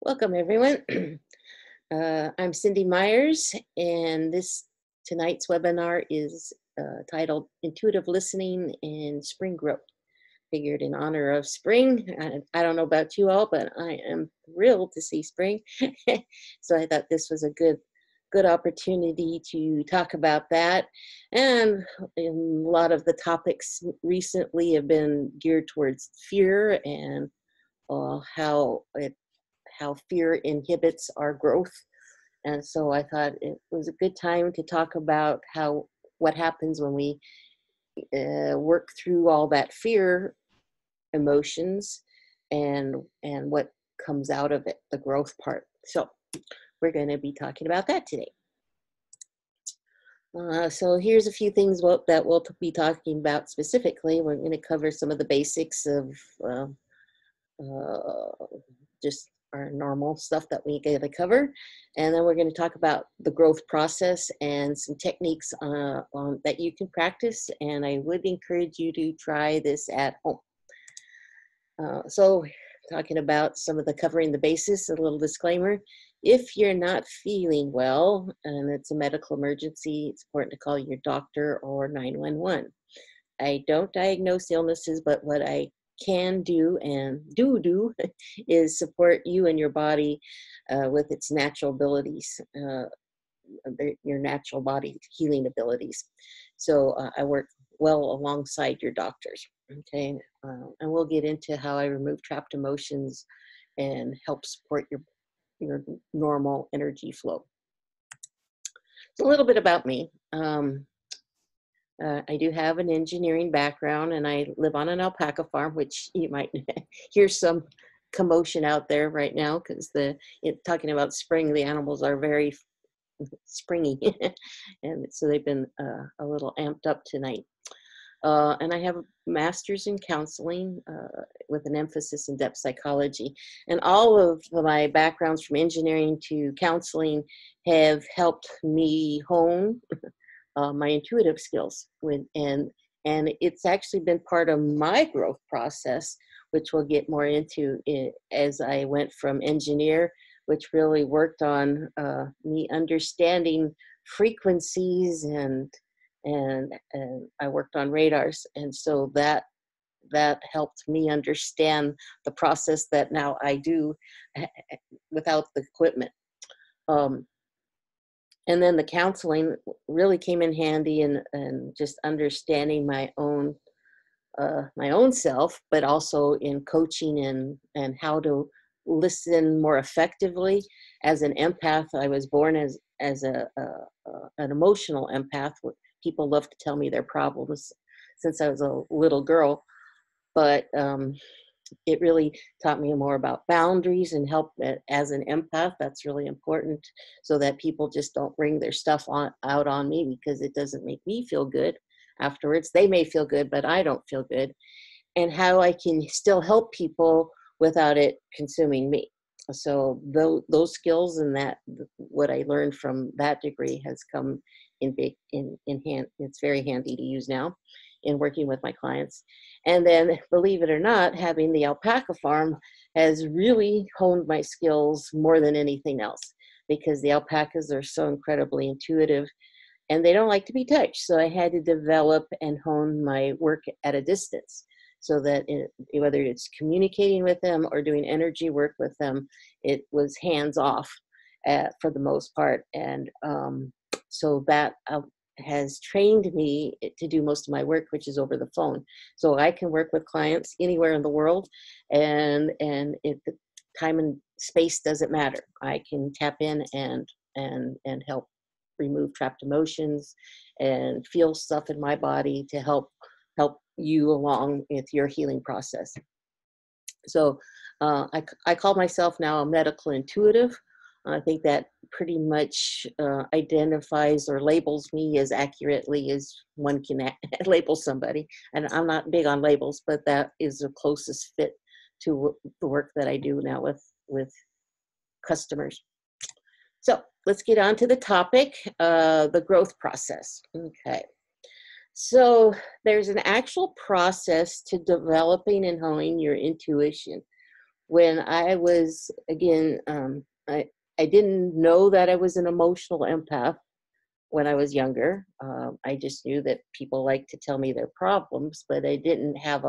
Welcome, everyone. I'm Cindy Myers, and tonight's webinar is titled "Intuitive Listening and Spring Growth." Figured in honor of spring. I don't know about you all, but I am thrilled to see spring. So I thought this was a good opportunity to talk about that. And a lot of the topics recently have been geared towards fear and how fear inhibits our growth. And so I thought it was a good time to talk about what happens when we work through all that fear emotions and what comes out of it, the growth part. So we're going to be talking about that today. So here's a few things that we'll be talking about specifically. We're going to cover some of the basics of uh, just our normal stuff that we get to cover. And then we're going to talk about the growth process and some techniques that you can practice. And I would encourage you to try this at home. So talking about some of the covering the basis, a little disclaimer. If you're not feeling well and it's a medical emergency, it's important to call your doctor or 911. I don't diagnose illnesses, but what I can do and do is support you and your body with its natural abilities, your natural body healing abilities. So I work well alongside your doctors. Okay, and we'll get into how I remove trapped emotions and help support your normal energy flow. So a little bit about me. I do have an engineering background, and I live on an alpaca farm, which you might hear some commotion out there right now because talking about spring, the animals are very springy, and so they've been a little amped up tonight. And I have a master's in counseling with an emphasis in depth psychology. And all of my backgrounds from engineering to counseling have helped me hone my intuitive skills and it's actually been part of my growth process, which we'll get more into as I went from engineer, which really worked on me understanding frequencies and I worked on radars, and so that helped me understand the process that now I do without the equipment. And then the counseling really came in handy and just understanding my own self, but also in coaching and how to listen more effectively. As an empath, I was born as an emotional empath. People love to tell me their problems since I was a little girl, but it really taught me more about boundaries and help as an empath. That's really important so that people just don't bring their stuff out on me because it doesn't make me feel good afterwards. They may feel good, but I don't feel good. And how I can still help people without it consuming me. So those skills and what I learned from that degree has come in hand. It's very handy to use now in working with my clients. And then, believe it or not, having the alpaca farm has really honed my skills more than anything else because the alpacas are so incredibly intuitive and they don't like to be touched. So I had to develop and hone my work at a distance so that whether it's communicating with them or doing energy work with them, it was hands off for the most part. And so that has trained me to do most of my work, which is over the phone. So I can work with clients anywhere in the world, and the time and space doesn't matter. I can tap in and help remove trapped emotions and feel stuff in my body to help you along with your healing process. So I call myself now a medical intuitive. I think that pretty much identifies or labels me as accurately as one can label somebody. And I'm not big on labels, but that is the closest fit to the work that I do now with customers. So let's get on to the topic, the growth process. Okay. So there's an actual process to developing and honing your intuition. when I was, again, I didn't know that I was an emotional empath when I was younger. I just knew that people like to tell me their problems, but I didn't have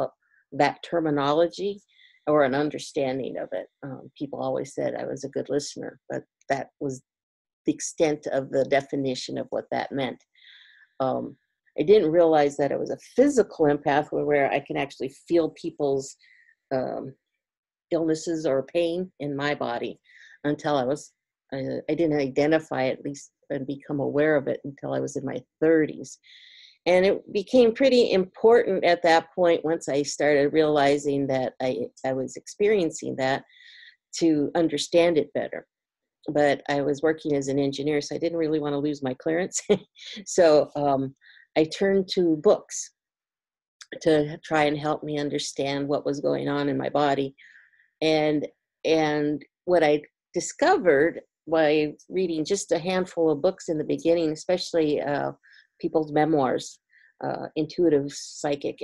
that terminology or an understanding of it. People always said I was a good listener, but that was the extent of the definition of what that meant. Um, I didn't realize that it was a physical empath where I can actually feel people's um, illnesses or pain in my body until I didn't identify it, at least, and become aware of it until I was in my 30s. And it became pretty important at that point, once I started realizing that I was experiencing that, to understand it better. But I was working as an engineer, so I didn't really want to lose my clearance. So I turned to books to try and help me understand what was going on in my body. And what I discovered by reading just a handful of books in the beginning, especially people's memoirs, intuitive psychic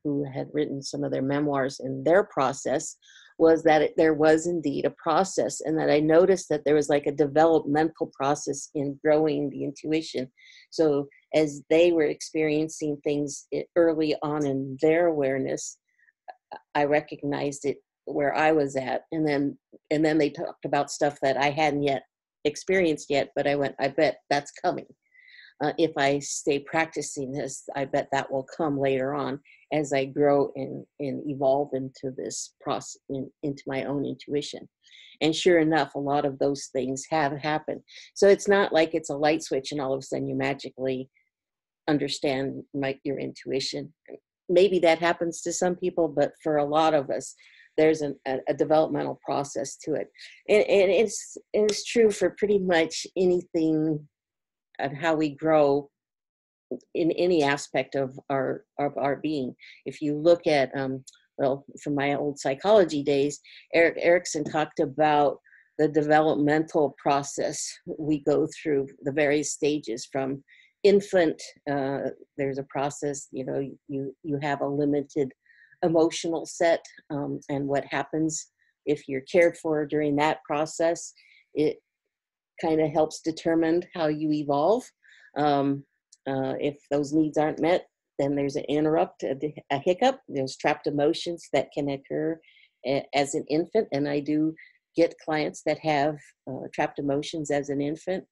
who had written some of their memoirs and their process, was that there was indeed a process, and that I noticed that there was like a developmental process in growing the intuition. So as they were experiencing things early on in their awareness, I recognized it where I was at, and then they talked about stuff that I hadn't yet experienced yet, but I went, I bet that's coming. If I stay practicing this, I bet that will come later on as I grow and evolve into this process, into my own intuition. And sure enough, a lot of those things have happened. So it's not like it's a light switch and all of a sudden you magically understand your intuition. Maybe that happens to some people, but for a lot of us, there's a developmental process to it. And it's true for pretty much anything and how we grow in any aspect of our being. If you look at, well, from my old psychology days, Erik Erikson talked about the developmental process we go through, the various stages from infant. There's a process, you have a limited emotional set, and what happens if you're cared for during that process, it kind of helps determine how you evolve. If those needs aren't met, then there's an interrupt, a hiccup. There's trapped emotions that can occur as an infant, and I do get clients that have trapped emotions as an infant,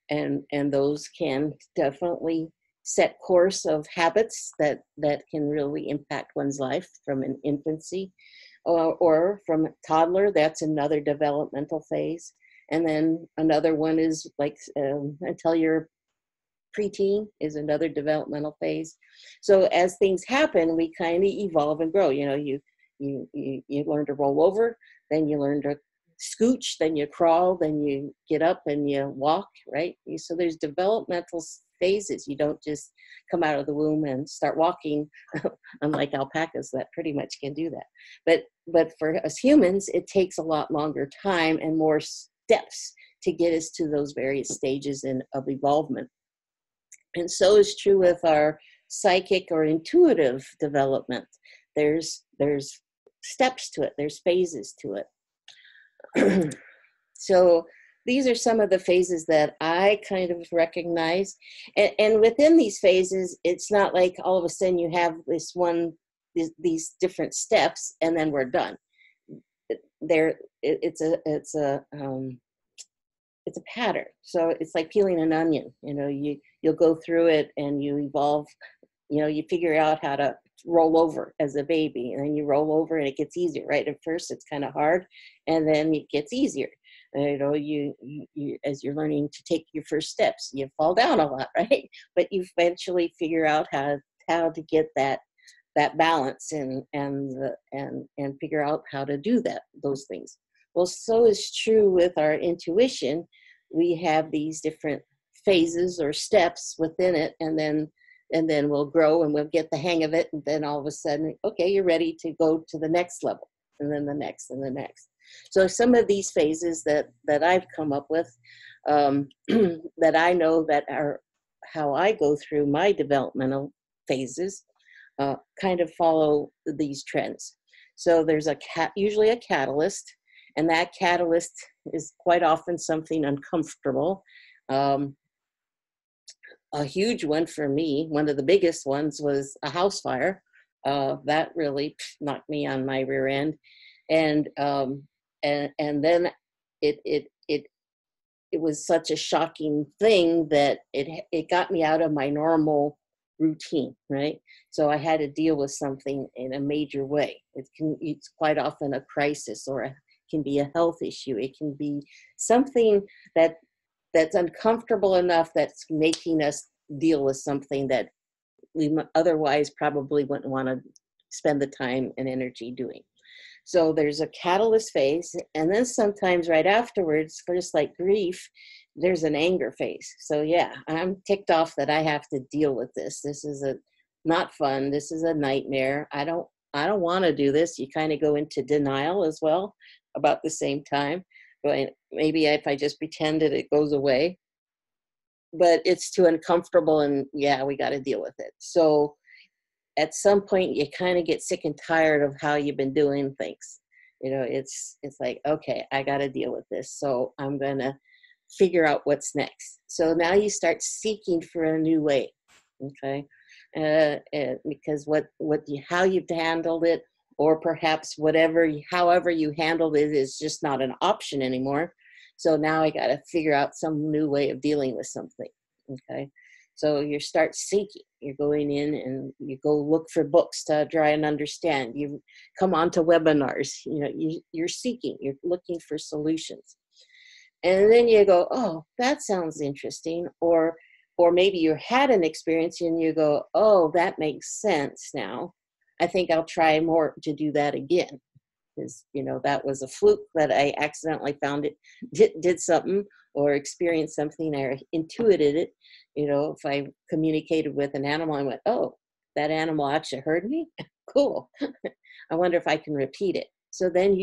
and those can definitely set course of habits that can really impact one's life from an infancy, or from toddler. That's another developmental phase. And then another one is like until you're preteen is another developmental phase. So as things happen, we kind of evolve and grow. You learn to roll over, then you learn to scooch, then you crawl, then you get up and you walk, right? So there's developmental phases. You don't just come out of the womb and start walking, unlike alpacas that pretty much can do that. But for us humans, it takes a lot longer time and more steps to get us to those various stages of evolvement. And so is true with our psychic or intuitive development. There's steps to it. There's phases to it. So these are some of the phases that I kind of recognize. And within these phases, it's not like all of a sudden you have these different steps and then we're done. It's a pattern. So it's like peeling an onion. You'll go through it and you evolve. You figure out how to roll over as a baby, and then you roll over and it gets easier, right? At first it's kind of hard, and then it gets easier. You as you're learning to take your first steps, you fall down a lot, right? But you eventually figure out how to get that balance and figure out how to do those things. Well, so is true with our intuition. We have these different phases or steps within it, and then we'll grow and we'll get the hang of it, and then all of a sudden, okay, you're ready to go to the next level, and then the next and the next. So some of these phases that I've come up with, that I know that are how I go through my developmental phases, kind of follow these trends. So there's usually a catalyst, and that catalyst is quite often something uncomfortable. Um, a huge one for me, one of the biggest ones, was a house fire. That really knocked me on my rear end, and and then it it it it was such a shocking thing that it got me out of my normal routine, right? So I had to deal with something in a major way. It's quite often a crisis, or can be a health issue. It can be something that that's uncomfortable enough that's making us deal with something that we otherwise probably wouldn't want to spend the time and energy doing. So there's a catalyst phase, and then sometimes right afterwards, just like grief, there's an anger phase. So yeah, I'm ticked off that I have to deal with this. This is a not fun. This is a nightmare. I don't want to do this. You kind of go into denial as well about the same time. But maybe if I just pretend that it goes away, but it's too uncomfortable, and yeah, we got to deal with it. So at some point you kind of get sick and tired of how you've been doing things. It's like, okay, I got to deal with this, so I'm going to figure out what's next. So now you start seeking for a new way. Okay. Because how you've handled it, or perhaps however you handled it, is just not an option anymore. So now I got to figure out some new way of dealing with something. Okay. So you start seeking. You're going in and you go look for books to try and understand. You come onto webinars. You're seeking. You're looking for solutions. And then you go, oh, that sounds interesting. Or maybe you had an experience and you go, oh, that makes sense now. I think I'll try more to do that again. Because, that was a fluke that I accidentally found it, did something or experienced something or intuited it. If I communicated with an animal, I went, oh, that animal actually heard me. Cool. I wonder if I can repeat it. So then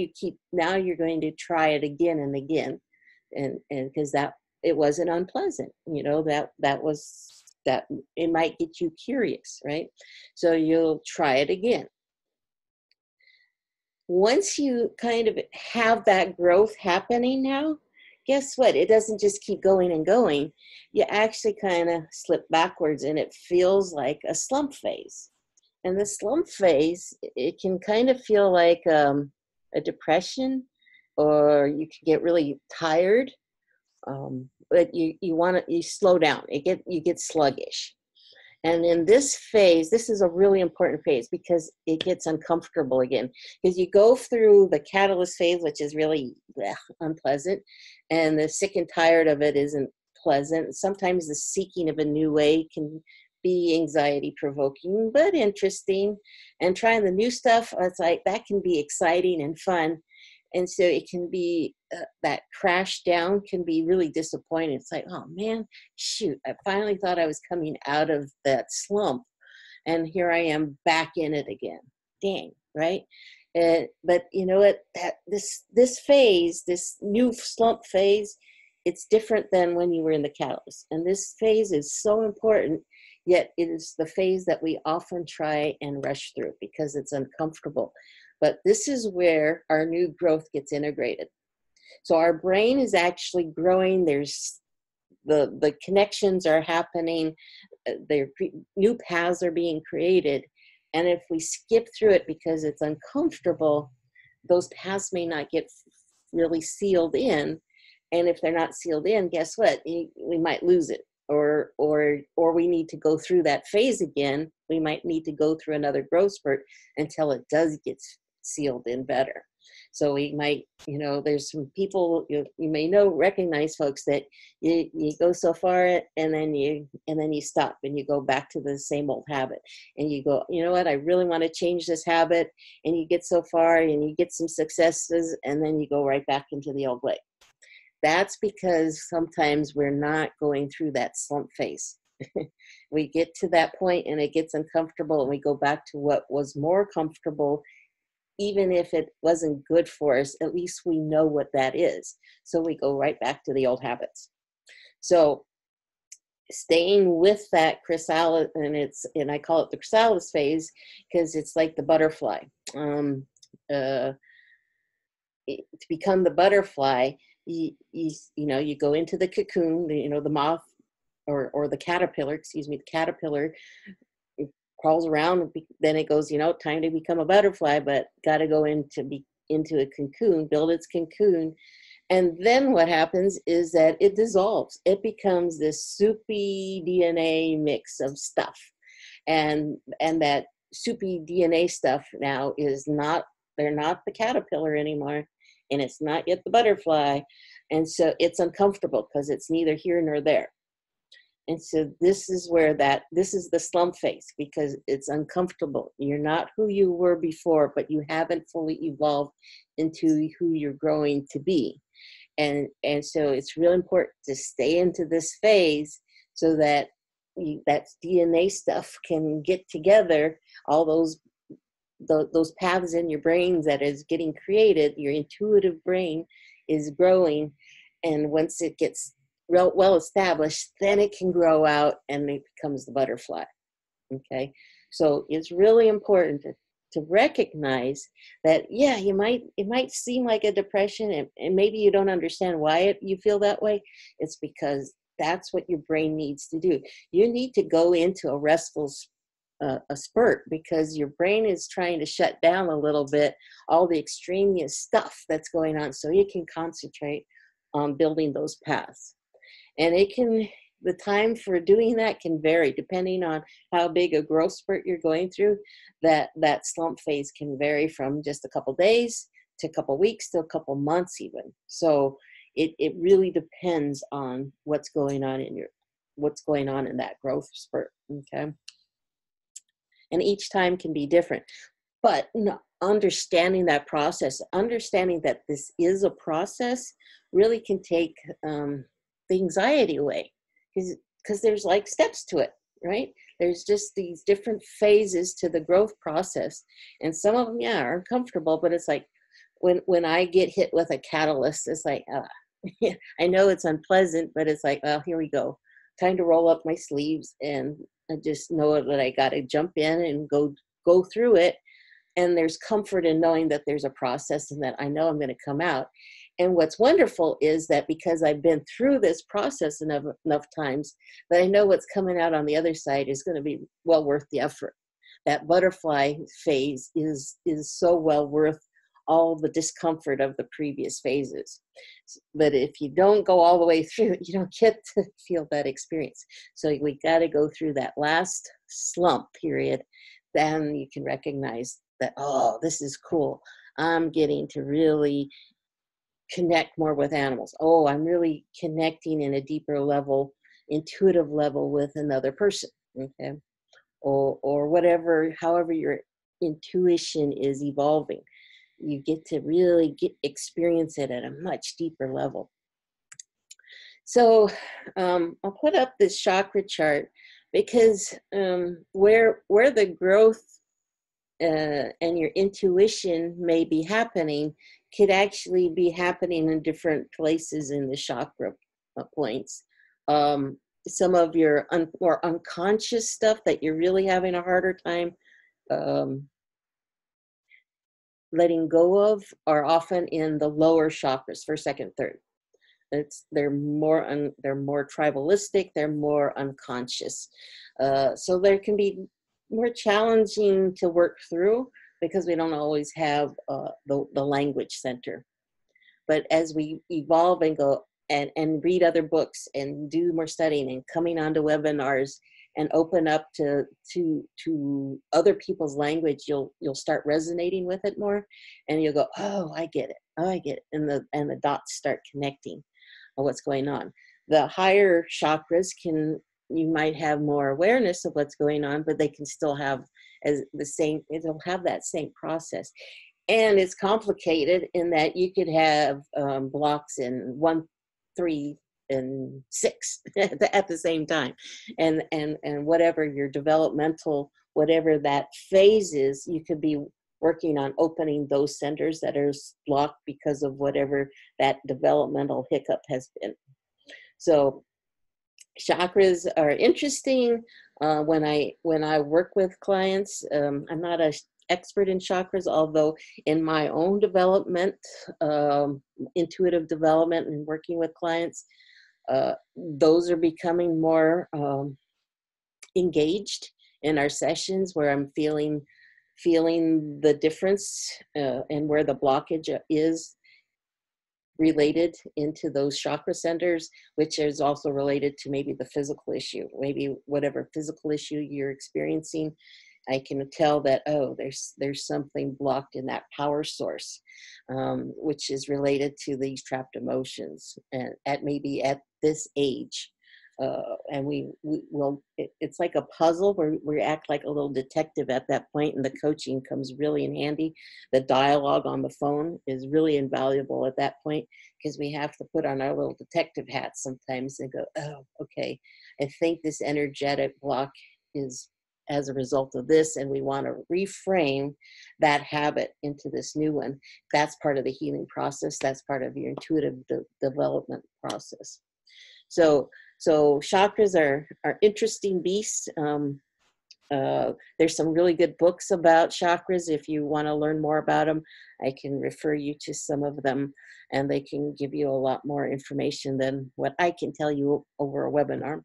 now you're going to try it again and again. And because that it wasn't unpleasant, that it might get you curious, right? So you'll try it again. Once you kind of have that growth happening now, guess what? It doesn't just keep going and going. You actually kind of slip backwards, and it feels like a slump phase. And the slump phase, it can kind of feel like a depression, or you can get really tired. But you slow down. You get sluggish. And in this phase, this is a really important phase because it gets uncomfortable again. Because you go through the catalyst phase, which is really unpleasant, and the sick and tired of it isn't pleasant. Sometimes the seeking of a new way can be anxiety provoking, but interesting. And trying the new stuff, it's like that can be exciting and fun. And so it can be that crash down can be really disappointing. It's like, oh man, shoot, I finally thought I was coming out of that slump, and here I am back in it again. Dang, right? But you know what? This phase, this new slump phase, it's different than when you were in the catalyst. And this phase is so important, yet it is the phase that we often try and rush through because it's uncomfortable. But this is where our new growth gets integrated. So our brain is actually growing. There's the connections are happening. New paths are being created. And if we skip through it because it's uncomfortable, those paths may not get really sealed in. And if they're not sealed in, guess what? We might lose it. Or we need to go through that phase again. We might need to go through another growth spurt until it does get sealed in better. So we might, there's some people you may recognize folks that you go so far and then you stop and you go back to the same old habit, and you go, you know what, I really want to change this habit, and you get so far and you get some successes, and then you go right back into the old way. That's because sometimes we're not going through that slump phase. We get to that point and it gets uncomfortable, and we go back to what was more comfortable. Even if it wasn't good for us, at least we know what that is. So we go right back to the old habits. So staying with that chrysalis, and I call it the chrysalis phase because it's like the butterfly. uh, to become the butterfly, you go into the cocoon, the moth or the caterpillar, excuse me, the caterpillar, it crawls around, then it goes, time to become a butterfly, but got to go into a cocoon, build its cocoon. And then what happens is that it dissolves. It becomes this soupy DNA mix of stuff. And that soupy DNA stuff now they're not the caterpillar anymore, and it's not yet the butterfly. And so it's uncomfortable because it's neither here nor there. And so this is the slump phase, because it's uncomfortable. You're not who you were before, but you haven't fully evolved into who you're growing to be. And so it's really important to stay into this phase so that that DNA stuff can get together, all those paths in your brain that is getting created, your intuitive brain is growing. And once it gets well established, then it can grow out and it becomes the butterfly. Okay, so it's really important to recognize that, yeah, it might seem like a depression, and maybe you don't understand why you feel that way. It's because that's what your brain needs to do. You need to go into a restful a spurt, because your brain is trying to shut down a little bit all the extraneous stuff that's going on, so you can concentrate on building those paths. And the time for doing that can vary depending on how big a growth spurt you're going through. That slump phase can vary from just a couple days to a couple weeks to a couple months even. So it really depends on what's going on in that growth spurt. Okay. And each time can be different. But understanding that process, understanding that this is a process, really can take the anxiety away, because there's like steps to it, right? There's just these different phases to the growth process, and some of them, are uncomfortable. But it's like when I get hit with a catalyst, it's like, I know it's unpleasant, but it's like, well, here we go, time to roll up my sleeves, and I just know that I got to jump in and go through it. And there's comfort in knowing that there's a process and that I know I'm going to come out. And what's wonderful is that because I've been through this process enough times, that I know what's coming out on the other side is going to be well worth the effort. That butterfly phase is so well worth all the discomfort of the previous phases. But if you don't go all the way through, you don't get to feel that experience. So we got to go through that last slump period. Then you can recognize that, oh, this is cool. I'm getting to really connect more with animals. Oh, I'm really connecting in a deeper level, intuitive level with another person. Okay. Or whatever, however your intuition is evolving. You get to really experience it at a much deeper level. So I'll put up this chakra chart, because where the growth and your intuition may be happening could actually be happening in different places in the chakra points. Some of your more unconscious stuff that you're really having a harder time letting go of are often in the lower chakras, first, second, third. They're more tribalistic. They're more unconscious. So there can be more challenging to work through, because we don't always have the language center. But as we evolve and go and read other books and do more studying and coming onto webinars and open up to other people's language, you'll start resonating with it more, and you'll go, oh, I get it. Oh, I get it. And the dots start connecting on what's going on. The higher chakras you might have more awareness of what's going on, but they can still have it'll have that same process. And it's complicated in that you could have blocks in 1, 3, and 6 at the same time. And whatever your developmental, whatever that phase is, you could be working on opening those centers that are blocked because of whatever that developmental hiccup has been. So chakras are interesting. When I work with clients, I'm not expert in chakras, although in my own development, intuitive development and working with clients, those are becoming more engaged in our sessions, where I'm feeling the difference and where the blockage is related into those chakra centers, which is also related to maybe the physical issue, maybe whatever physical issue you're experiencing. I can tell that, oh, there's something blocked in that power source, which is related to these trapped emotions, and maybe at this age. And we will, it's like a puzzle where we act like a little detective at that point, and the coaching comes really in handy. The dialogue on the phone is really invaluable at that point, because we have to put on our little detective hats sometimes and go, oh, okay, I think this energetic block is as a result of this, and we want to reframe that habit into this new one. That's part of the healing process. That's part of your intuitive development process. So chakras are interesting beasts. There's some really good books about chakras. If you want to learn more about them, I can refer you to some of them, and they can give you a lot more information than what I can tell you over a webinar.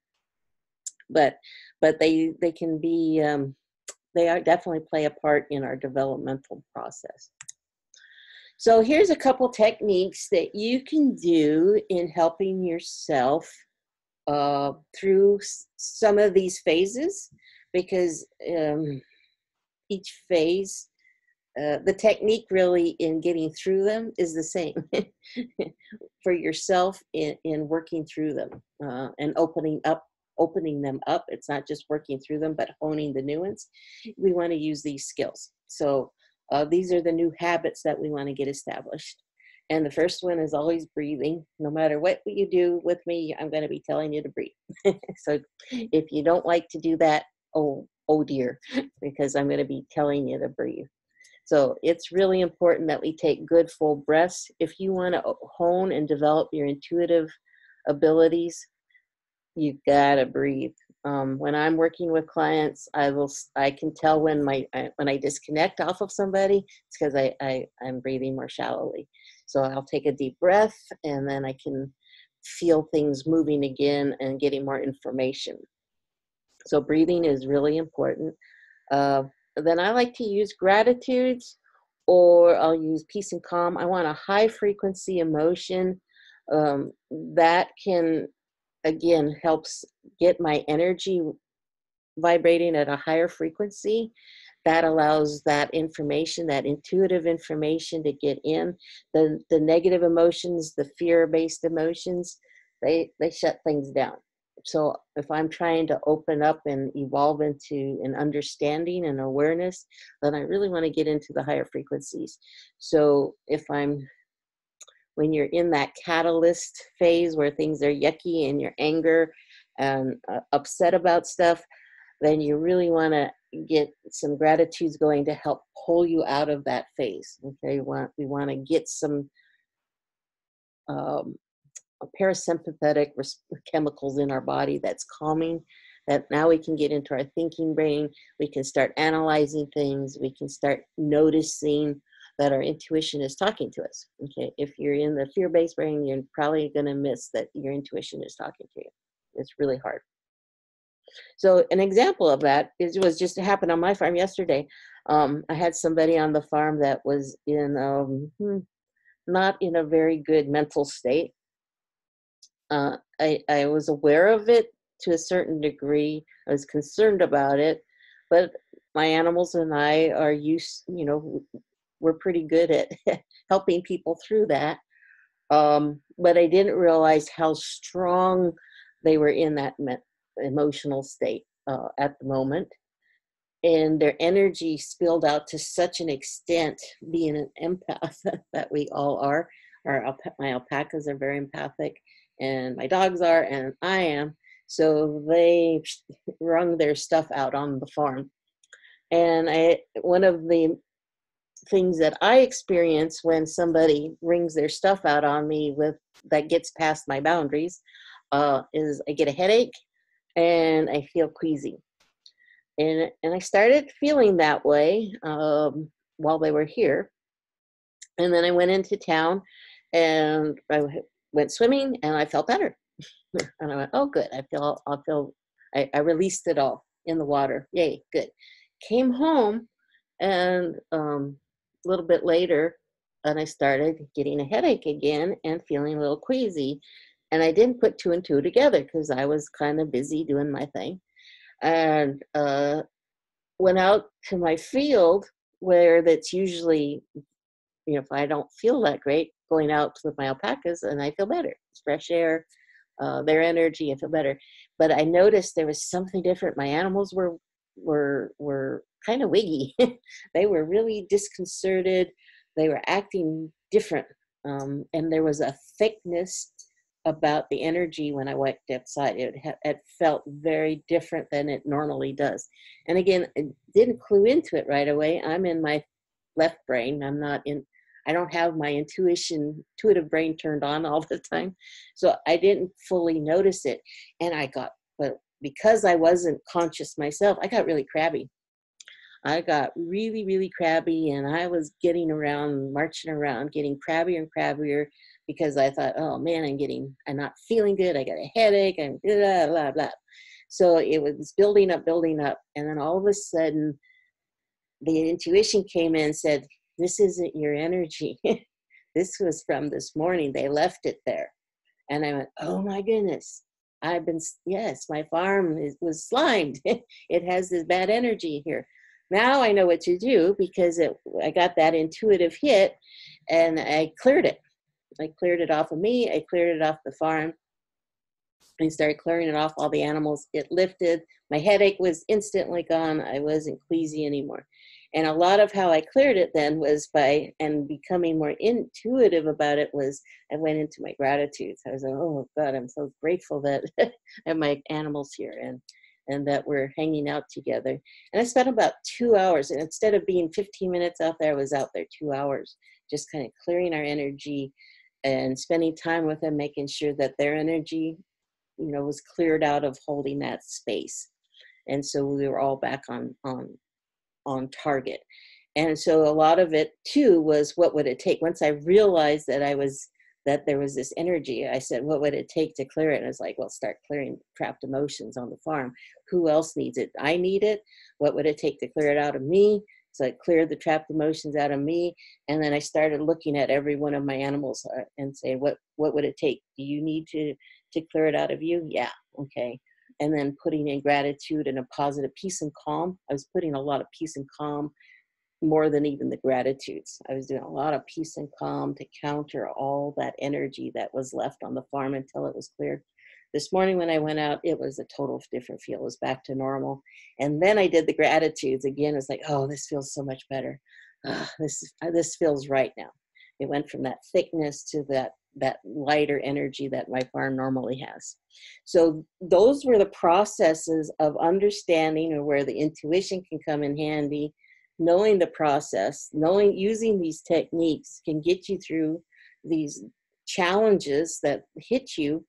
But they can be, they are definitely play a part in our developmental process. So here's a couple techniques that you can do in helping yourself through some of these phases, because each phase, the technique really in getting through them is the same for yourself in working through them and opening them up. It's not just working through them, but honing the new ones. We want to use these skills. So these are the new habits that we want to get established. And the first one is always breathing. No matter what you do with me, I'm going to be telling you to breathe. So if you don't like to do that, oh dear, because I'm going to be telling you to breathe. So it's really important that we take good full breaths. If you want to hone and develop your intuitive abilities, you gotta breathe. When I'm working with clients, I can tell when I disconnect off of somebody, it's because I'm breathing more shallowly. So I'll take a deep breath, and then I can feel things moving again and getting more information. So breathing is really important. Then I like to use gratitudes, or I'll use peace and calm. I want a high frequency emotion that can, again, helps get my energy vibrating at a higher frequency. That allows that information, that intuitive information, to get in. The negative emotions, the fear-based emotions, they shut things down. So if I'm trying to open up and evolve into an understanding and awareness, then I really want to get into the higher frequencies. So when you're in that catalyst phase where things are yucky and you're anger and upset about stuff, then you really want to get some gratitudes going to help pull you out of that phase. Okay, we want to get some parasympathetic chemicals in our body that's calming, that now we can get into our thinking brain. We can start analyzing things. We can start noticing that our intuition is talking to us. Okay, if you're in the fear-based brain, you're probably going to miss that your intuition is talking to you. It's really hard. So an example of that was just happened on my farm yesterday. I had somebody on the farm that was in not in a very good mental state. I was aware of it to a certain degree. I was concerned about it, but my animals and I are we're pretty good at helping people through that. But I didn't realize how strong they were in that emotional state at the moment. And their energy spilled out to such an extent, being an empath that we all are. My alpacas are very empathic, and my dogs are, and I am. So they wrung their stuff out on the farm. And one of the things that I experience when somebody wrings their stuff out on me that gets past my boundaries is I get a headache and I feel queasy. And I started feeling that way while they were here. And then I went into town and went swimming and I felt better. And I went, oh, good. I released it all in the water. Yay, good. Came home and a little bit later, and I started getting a headache again and feeling a little queasy. And I didn't put two and two together because I was kind of busy doing my thing. And went out to my field where that's usually, if I don't feel that great, going out with my alpacas and I feel better. It's fresh air, their energy, I feel better. But I noticed there was something different. My animals were kind of wiggy. They were really disconcerted. They were acting different. And there was a thickness about the energy when I went outside. It felt very different than it normally does. And again, I didn't clue into it right away. I'm in my left brain. I don't have my intuitive brain turned on all the time. So I didn't fully notice it. But because I wasn't conscious myself, I got really crabby. I got really, really crabby, and I was marching around, getting crabbier and crabbier because I thought, oh man, I'm not feeling good. I got a headache and blah, blah, blah. So it was building up. And then all of a sudden, the intuition came in and said, this isn't your energy. This was from this morning. They left it there. And I went, oh my goodness. Yes, my farm was slimed. It has this bad energy here. Now I know what to do because I got that intuitive hit and I cleared it. I cleared it off of me. I cleared it off the farm. I started clearing it off all the animals. It lifted. My headache was instantly gone. I wasn't queasy anymore. And a lot of how I cleared it then was and becoming more intuitive about it was I went into my gratitudes. I was like, oh God, I'm so grateful that I have my animals here and that we're hanging out together. And I spent about 2 hours, and instead of being 15 minutes out there, I was out there 2 hours, just kind of clearing our energy and spending time with them, making sure that their energy, was cleared out of holding that space. And so we were all back on target. And so a lot of it too was, what would it take? Once I realized that there was this energy, I said, what would it take to clear it? And I was like, well, start clearing trapped emotions on the farm. Who else needs it? I need it. What would it take to clear it out of me? So I cleared the trapped emotions out of me. And then I started looking at every one of my animals and say, what would it take? Do you need to clear it out of you? Yeah. Okay. And then putting in gratitude and a positive peace and calm. I was putting a lot of peace and calm more than even the gratitudes. I was doing a lot of peace and calm to counter all that energy that was left on the farm until it was cleared. This morning when I went out, it was a total different feel. It was back to normal. And then I did the gratitudes again. It's like, oh, this feels so much better. This feels right now. It went from that thickness to that lighter energy that my farm normally has. So those were the processes of understanding, or where the intuition can come in handy. Knowing the process, using these techniques can get you through these challenges that hit you.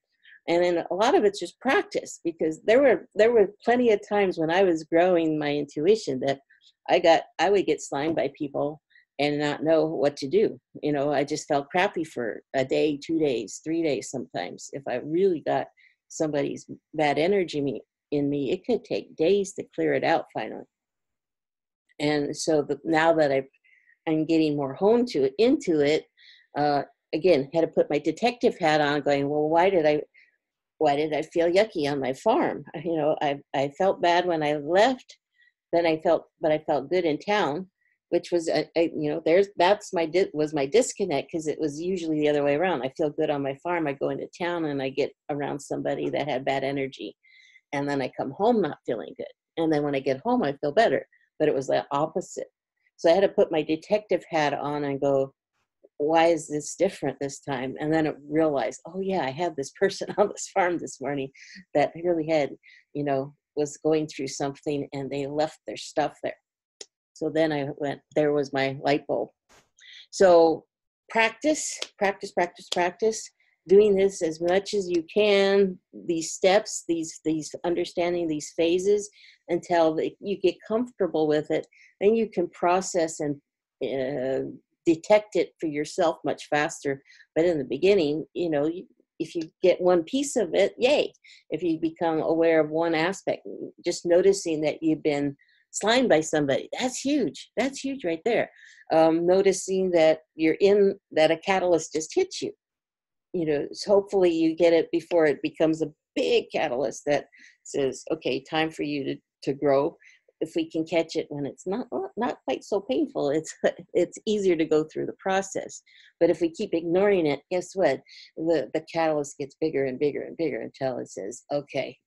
And then a lot of it's just practice, because there were plenty of times when I was growing my intuition that I would get slimed by people and not know what to do. I just felt crappy for a day, 2 days, 3 days sometimes. If I really got somebody's bad energy in me, it could take days to clear it out finally. And so now that I'm getting more honed into it, again, had to put my detective hat on, going, well, why did I feel yucky on my farm? I felt bad when I left, but I felt good in town, which was, was my disconnect, because it was usually the other way around. I feel good on my farm. I go into town and I get around somebody that had bad energy, and then I come home not feeling good. And then when I get home, I feel better. But it was the opposite. So I had to put my detective hat on and go, why is this different this time? And then I realized, oh yeah, I had this person on this farm this morning that really had, was going through something, and they left their stuff there. So then there was my light bulb. So practice, doing this as much as you can, these steps, these understanding these phases until you get comfortable with it. Then you can process and detect it for yourself much faster. But in the beginning, if you get one piece of it, yay. If you become aware of one aspect, just noticing that you've been slimed by somebody, that's huge. That's huge right there. Noticing that that a catalyst just hits you. So hopefully you get it before it becomes a big catalyst that says, okay, time for you to grow. If we can catch it when it's not quite so painful, it's easier to go through the process. But if we keep ignoring it, guess what? The catalyst gets bigger and bigger and bigger until it says, okay,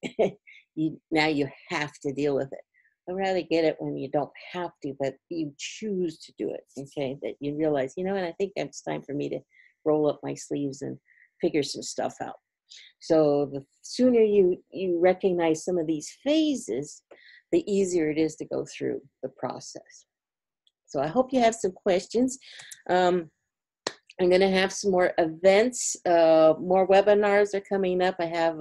now you have to deal with it. I'd rather get it when you don't have to, but you choose to do it. Okay, that you realize, and I think it's time for me to roll up my sleeves and figure some stuff out. So the sooner you recognize some of these phases, the easier it is to go through the process. So I hope you have some questions. I'm going to have some more events, more webinars are coming up. I have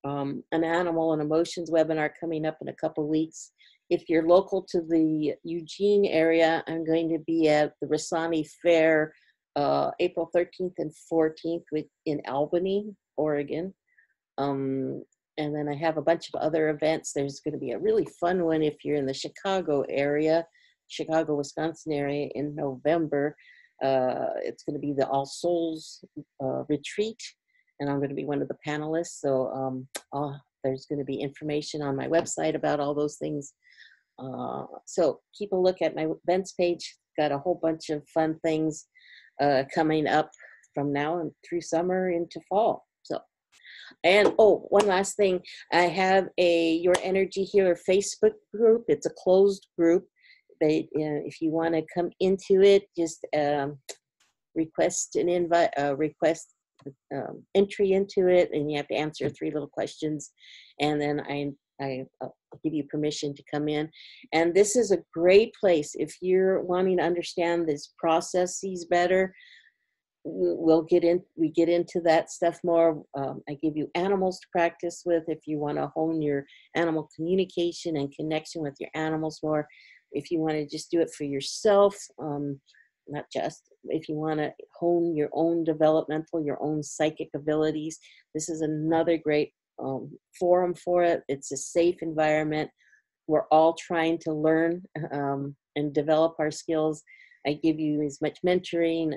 an animal and emotions webinar coming up in a couple weeks. If you're local to the Eugene area, I'm going to be at the Rasani Fair April 13th and 14th in Albany, Oregon. And then I have a bunch of other events. There's going to be a really fun one if you're in the Chicago area, Chicago, Wisconsin area in November. It's going to be the All Souls retreat, and I'm going to be one of the panelists. So there's going to be information on my website about all those things. So keep a look at my events page. Got a whole bunch of fun things coming up from now and through summer into fall. So, and one last thing, I have a Your Energy Healer Facebook group. It's a closed group. If you want to come into it, just request an invite, request entry into it, and you have to answer 3 little questions, and then I give you permission to come in. And this is a great place if you're wanting to understand these processes better. We get into that stuff more. I give you animals to practice with if you want to hone your animal communication and connection with your animals more. If you want to just do it for yourself, not just, if you want to hone your own developmental, your own psychic abilities, this is another great forum for it. It's a safe environment. We're all trying to learn and develop our skills. I give you as much mentoring,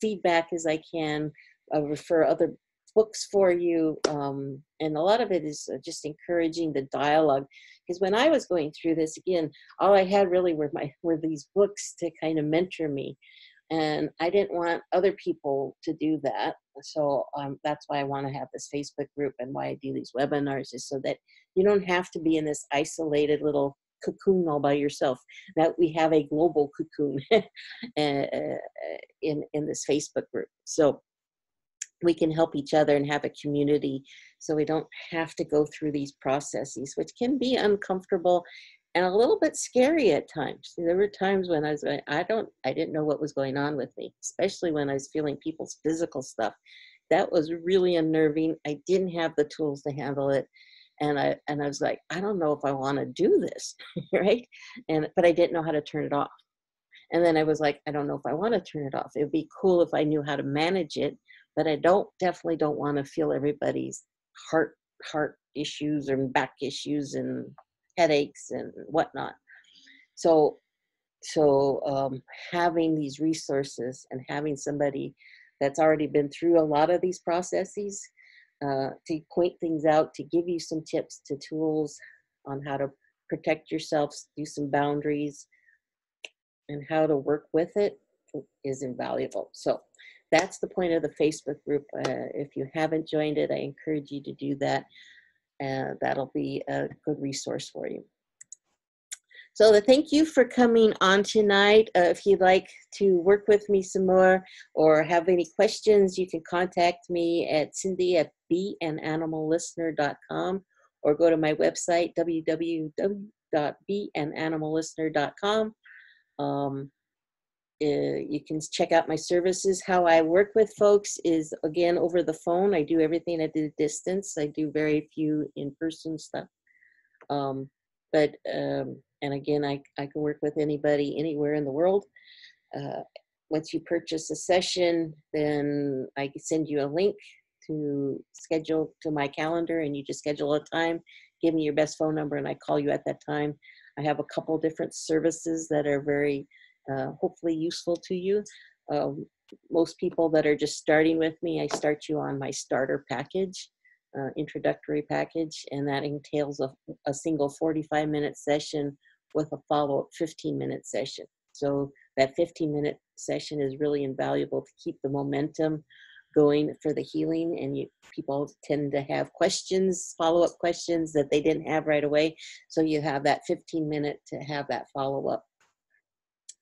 feedback as I can. I refer other books for you. And a lot of it is just encouraging the dialogue. Because when I was going through this, again, all I had really were these books to kind of mentor me. And I didn't want other people to do that. So that's why I want to have this Facebook group, and why I do these webinars, is so that you don't have to be in this isolated little cocoon all by yourself, that we have a global cocoon in this Facebook group. So we can help each other and have a community, so we don't have to go through these processes, which can be uncomfortable and a little bit scary at times. There were times when I was going, I didn't know what was going on with me, especially when I was feeling people's physical stuff. That was really unnerving. I didn't have the tools to handle it. And I was like, I don't know if I want to do this, right? But I didn't know how to turn it off. And then I was like, I don't know if I want to turn it off. It would be cool if I knew how to manage it, but I definitely don't want to feel everybody's heart issues and back issues and headaches and whatnot. So having these resources and having somebody that's already been through a lot of these processes to point things out, to give you some tips, to tools on how to protect yourself, do some boundaries, and how to work with it is invaluable. So that's the point of the Facebook group. If you haven't joined it, I encourage you to do that. That'll be a good resource for you. So thank you for coming on tonight. If you'd like to work with me some more or have any questions, you can contact me at Cindy@beananimallistener.com, or go to my website, www.beananimallistener.com. You can check out my services. How I work with folks is, again, over the phone. I do everything at a distance. I do very few in-person stuff. And again, I can work with anybody anywhere in the world. Once you purchase a session, then I can send you a link to schedule to my calendar, and you just schedule a time, give me your best phone number, and I call you at that time. I have a couple different services that are very hopefully useful to you. Most people that are just starting with me, I start you on my starter package, introductory package, and that entails a single 45-minute session with a follow-up 15-minute session. So that 15-minute session is really invaluable to keep the momentum going for the healing, and people tend to have questions, follow-up questions that they didn't have right away. So you have that 15-minute to have that follow-up.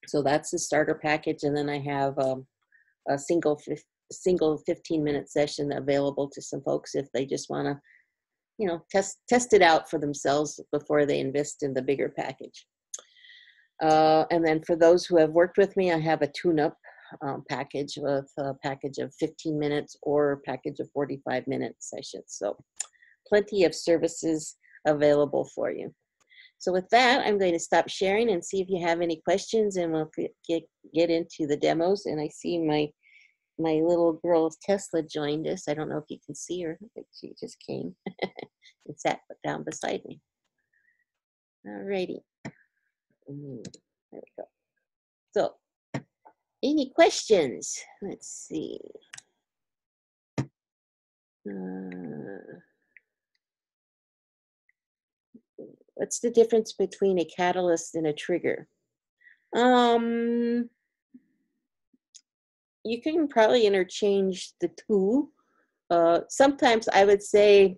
So that's the starter package, and then I have a single 15-minute session available to some folks if they just want to, test it out for themselves before they invest in the bigger package. And then for those who have worked with me, I have a tune-up package with a package of 15 minutes or a package of 45-minute sessions. So plenty of services available for you. So with that, I'm going to stop sharing and see if you have any questions, and we'll get into the demos. And I see my little girl Tesla joined us. I don't know if you can see her, but she just came and sat down beside me. All righty. There we go. So, any questions? Let's see. What's the difference between a catalyst and a trigger? You can probably interchange the two. Sometimes I would say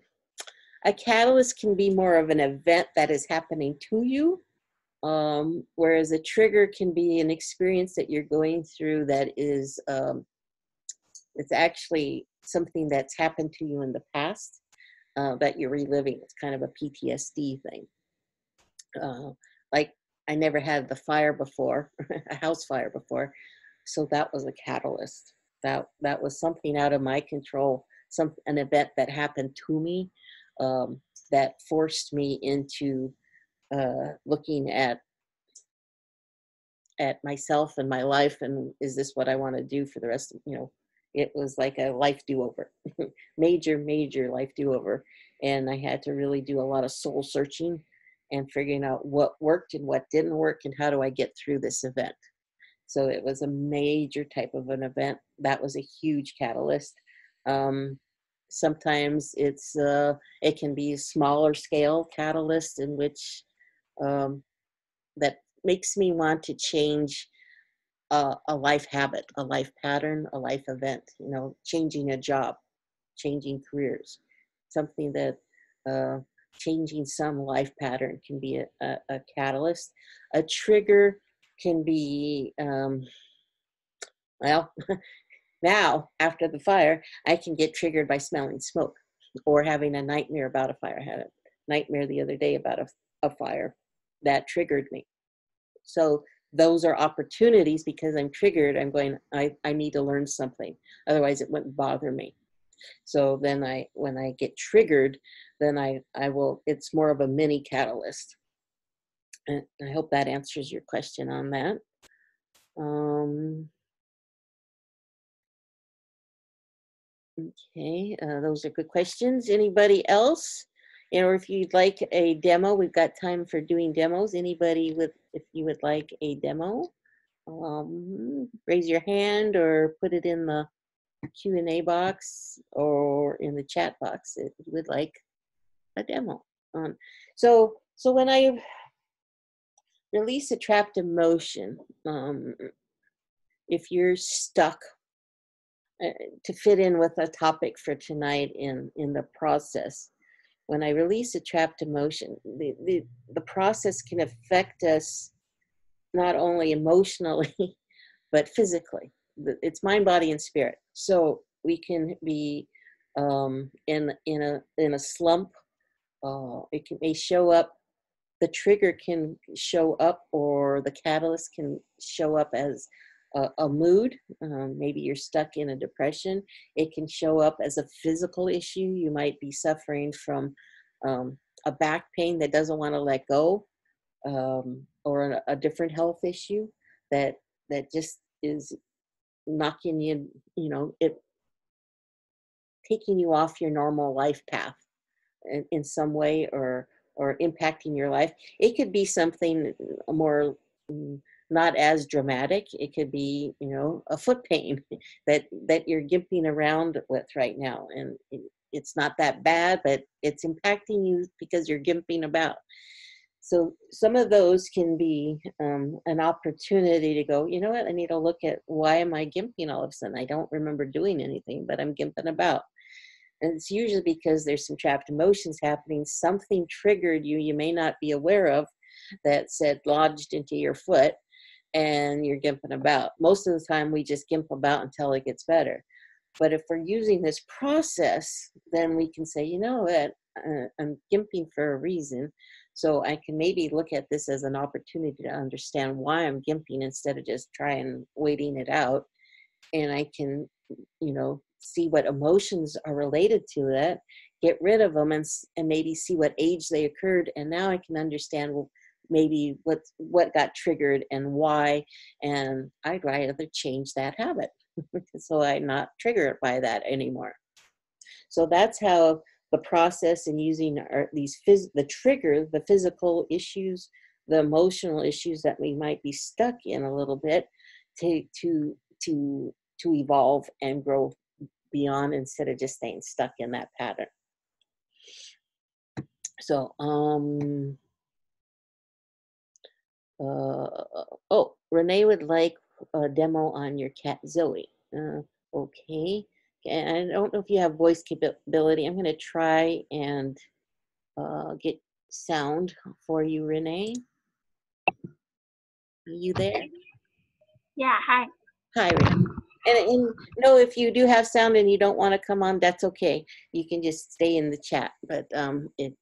a catalyst can be more of an event that is happening to you, whereas a trigger can be an experience that you're going through that is, it's actually something that's happened to you in the past that you're reliving. It's kind of a PTSD thing. Like I never had the fire before, a house fire before, so that was a catalyst. That was something out of my control, an event that happened to me that forced me into looking at myself and my life, and is this what I want to do for the rest of, it was like a life do-over, major life do-over. And I had to really do a lot of soul searching and figuring out what worked and what didn't work and how do I get through this event. So it was a major type of an event. That was a huge catalyst. Sometimes it can be a smaller scale catalyst in which that makes me want to change a life habit, a life pattern, a life event, changing a job, changing careers, something that changing some life pattern can be a catalyst. A trigger can be, well, now after the fire, I can get triggered by smelling smoke or having a nightmare about a fire. I had a nightmare the other day about a fire that triggered me. So those are opportunities because I'm triggered. I'm going, I need to learn something. Otherwise it wouldn't bother me. So then when I get triggered, then I will, it's more of a mini catalyst. And I hope that answers your question on that. Okay, those are good questions. Anybody else? Or if you'd like a demo, we've got time for doing demos. Anybody if you would like a demo, raise your hand or put it in the Q&A box or in the chat box if you would like a demo. So when I release a trapped emotion, if you're stuck, to fit in with a topic for tonight in the process, when I release a trapped emotion, the process can affect us not only emotionally, but physically. It's mind, body, and spirit. So we can be in a slump. It may show up. The trigger can show up, or the catalyst can show up as a mood. Maybe you're stuck in a depression. It can show up as a physical issue. You might be suffering from a back pain that doesn't want to let go, or a different health issue that just is knocking you, it taking you off your normal life path in some way, or impacting your life. It could be something more, not as dramatic. It could be, a foot pain that you're gimping around with right now, and it's not that bad, but it's impacting you because you're gimping about. So some of those can be an opportunity to go, you know what, I need to look at, why am I gimping all of a sudden? I don't remember doing anything, but I'm gimping about. And it's usually because there's some trapped emotions happening. Something triggered you, you may not be aware of, that said lodged into your foot, and you're gimping about. Most of the time we just gimp about until it gets better. But if we're using this process, then we can say, you know what, I'm gimping for a reason. So I can maybe look at this as an opportunity to understand why I'm gimping, instead of just trying waiting it out. And I can, see what emotions are related to it, get rid of them, and maybe see what age they occurred. And now I can understand, well, maybe what got triggered and why, and I'd rather change that habit so I'm not triggered by that anymore. So that's how the process in using the trigger, the physical issues, the emotional issues that we might be stuck in a little bit, to evolve and grow beyond, instead of just staying stuck in that pattern. So, Renee would like a demo on your cat, Zoe. Okay. And I don't know if you have voice capability. I'm going to try and get sound for you, Renee. Are you there? Yeah, hi. Hi, Renee. And no, if you do have sound and you don't want to come on, that's okay. You can just stay in the chat. But if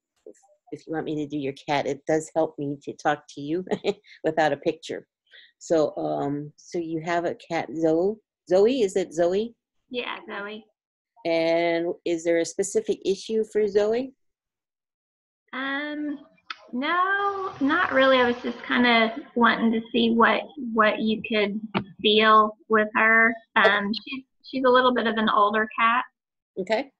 you want me to do your cat, it does help me to talk to you without a picture. So so you have a cat, Zoe. Zoe, is it Zoe? Yeah, Zoe. And is there a specific issue for Zoe? No, not really. I was just kind of wanting to see what you could feel with her. She's a little bit of an older cat. Okay.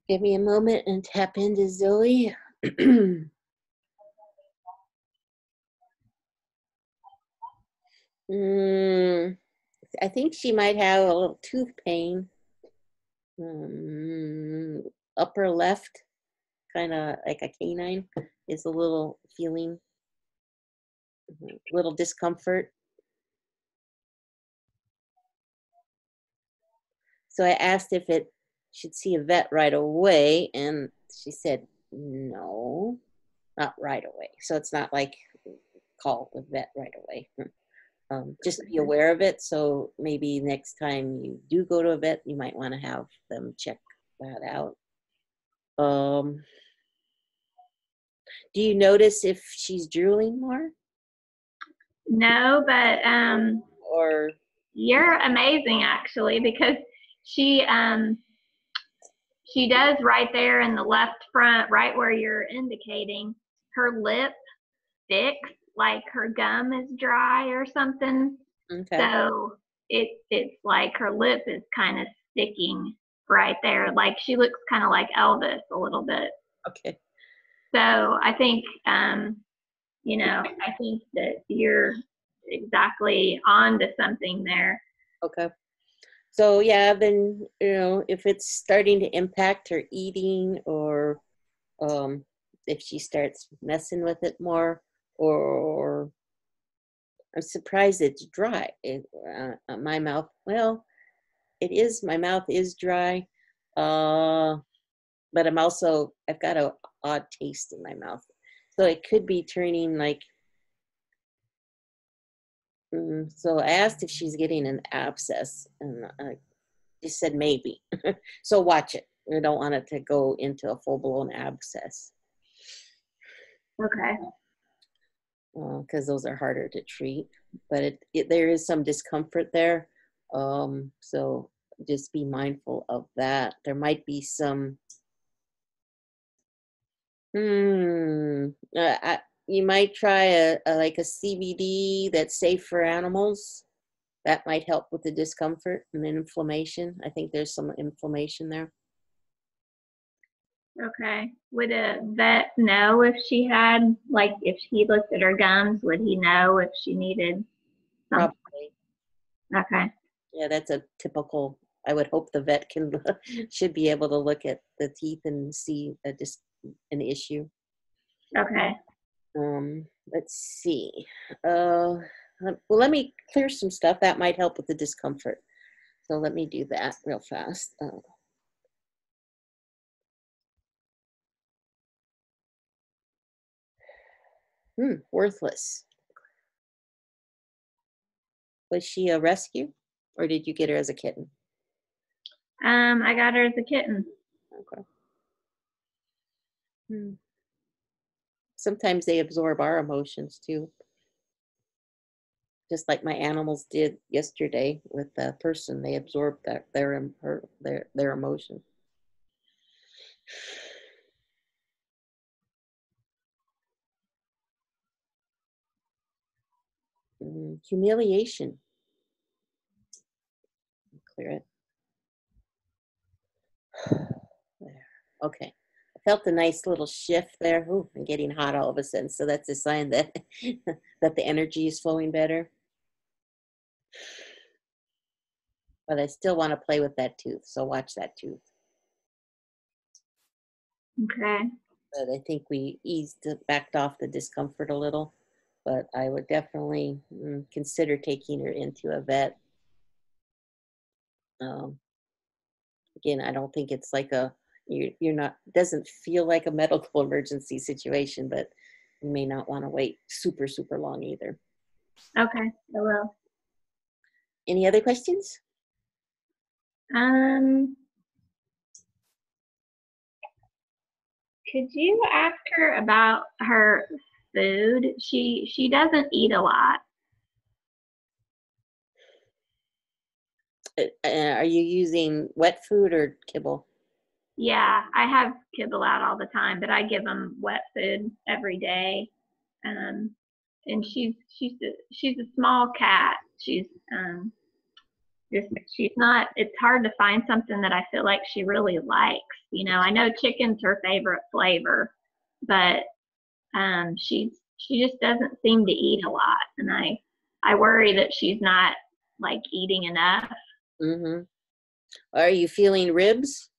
Give me a moment and tap into Zoe. I think she might have a little tooth pain. Upper left, kind of like a canine, is a little feeling, little discomfort. So I asked if it should see a vet right away, and she said no, not right away. So it's not like call the vet right away. Just be aware of it. So maybe next time you do go to a vet, you might want to have them check that out. Do you notice if she's drooling more? No, but Or you're amazing actually, because she does right there in the left front, right where you're indicating, her lip sticks like her gum is dry or something. okay. So it's like her lip is kind of sticking right there. Like she looks kind of like Elvis a little bit. Okay. So I think, I think that you're exactly on to something there. Okay. So yeah, then, if it's starting to impact her eating, or if she starts messing with it more, or I'm surprised it's dry. My mouth, well, my mouth is dry, but I've got an odd taste in my mouth. So it could be turning like, so I asked if she's getting an abscess, and she said maybe. So watch it. We don't want it to go into a full-blown abscess. Okay. Because those are harder to treat. but there is some discomfort there. So just be mindful of that. There might be some, you might try like a CBD that's safe for animals. That might help with the discomfort and inflammation. I think there's some inflammation there. Okay. Would a vet know if she had, like, if he looked at her gums, would he know if she needed something? Probably. Okay. Yeah, that's a typical, I would hope the vet can, should be able to look at the teeth and see just an issue. Okay. Let's see. Well, let me clear some stuff that might help with the discomfort. So let me do that real fast. Worthless. Was she a rescue, or did you get her as a kitten? I got her as a kitten. Okay. Sometimes they absorb our emotions too, just like my animals did yesterday with the person. They absorbed their emotion. Humiliation. Clear it. There. Okay. I felt a nice little shift there. Ooh, I'm getting hot all of a sudden. So that's a sign that that the energy is flowing better. But I still want to play with that tooth. So watch that tooth. Okay. But I think we backed off the discomfort a little. But I would definitely consider taking her into a vet. Again, I don't think it's like you're not, doesn't feel like a medical emergency situation, but you may not want to wait super, super long either. Okay, I will. Any other questions? Could you ask her about her food? She doesn't eat a lot. Are you using wet food or kibble? Yeah, I have kibble out all the time, but I give them wet food every day. And she's a small cat. She's not. It's hard to find something that I feel like she really likes. You know, I know chicken's her favorite flavor, but she just doesn't seem to eat a lot, and I worry that she's not like eating enough. Mm-hmm. Are you feeling ribs?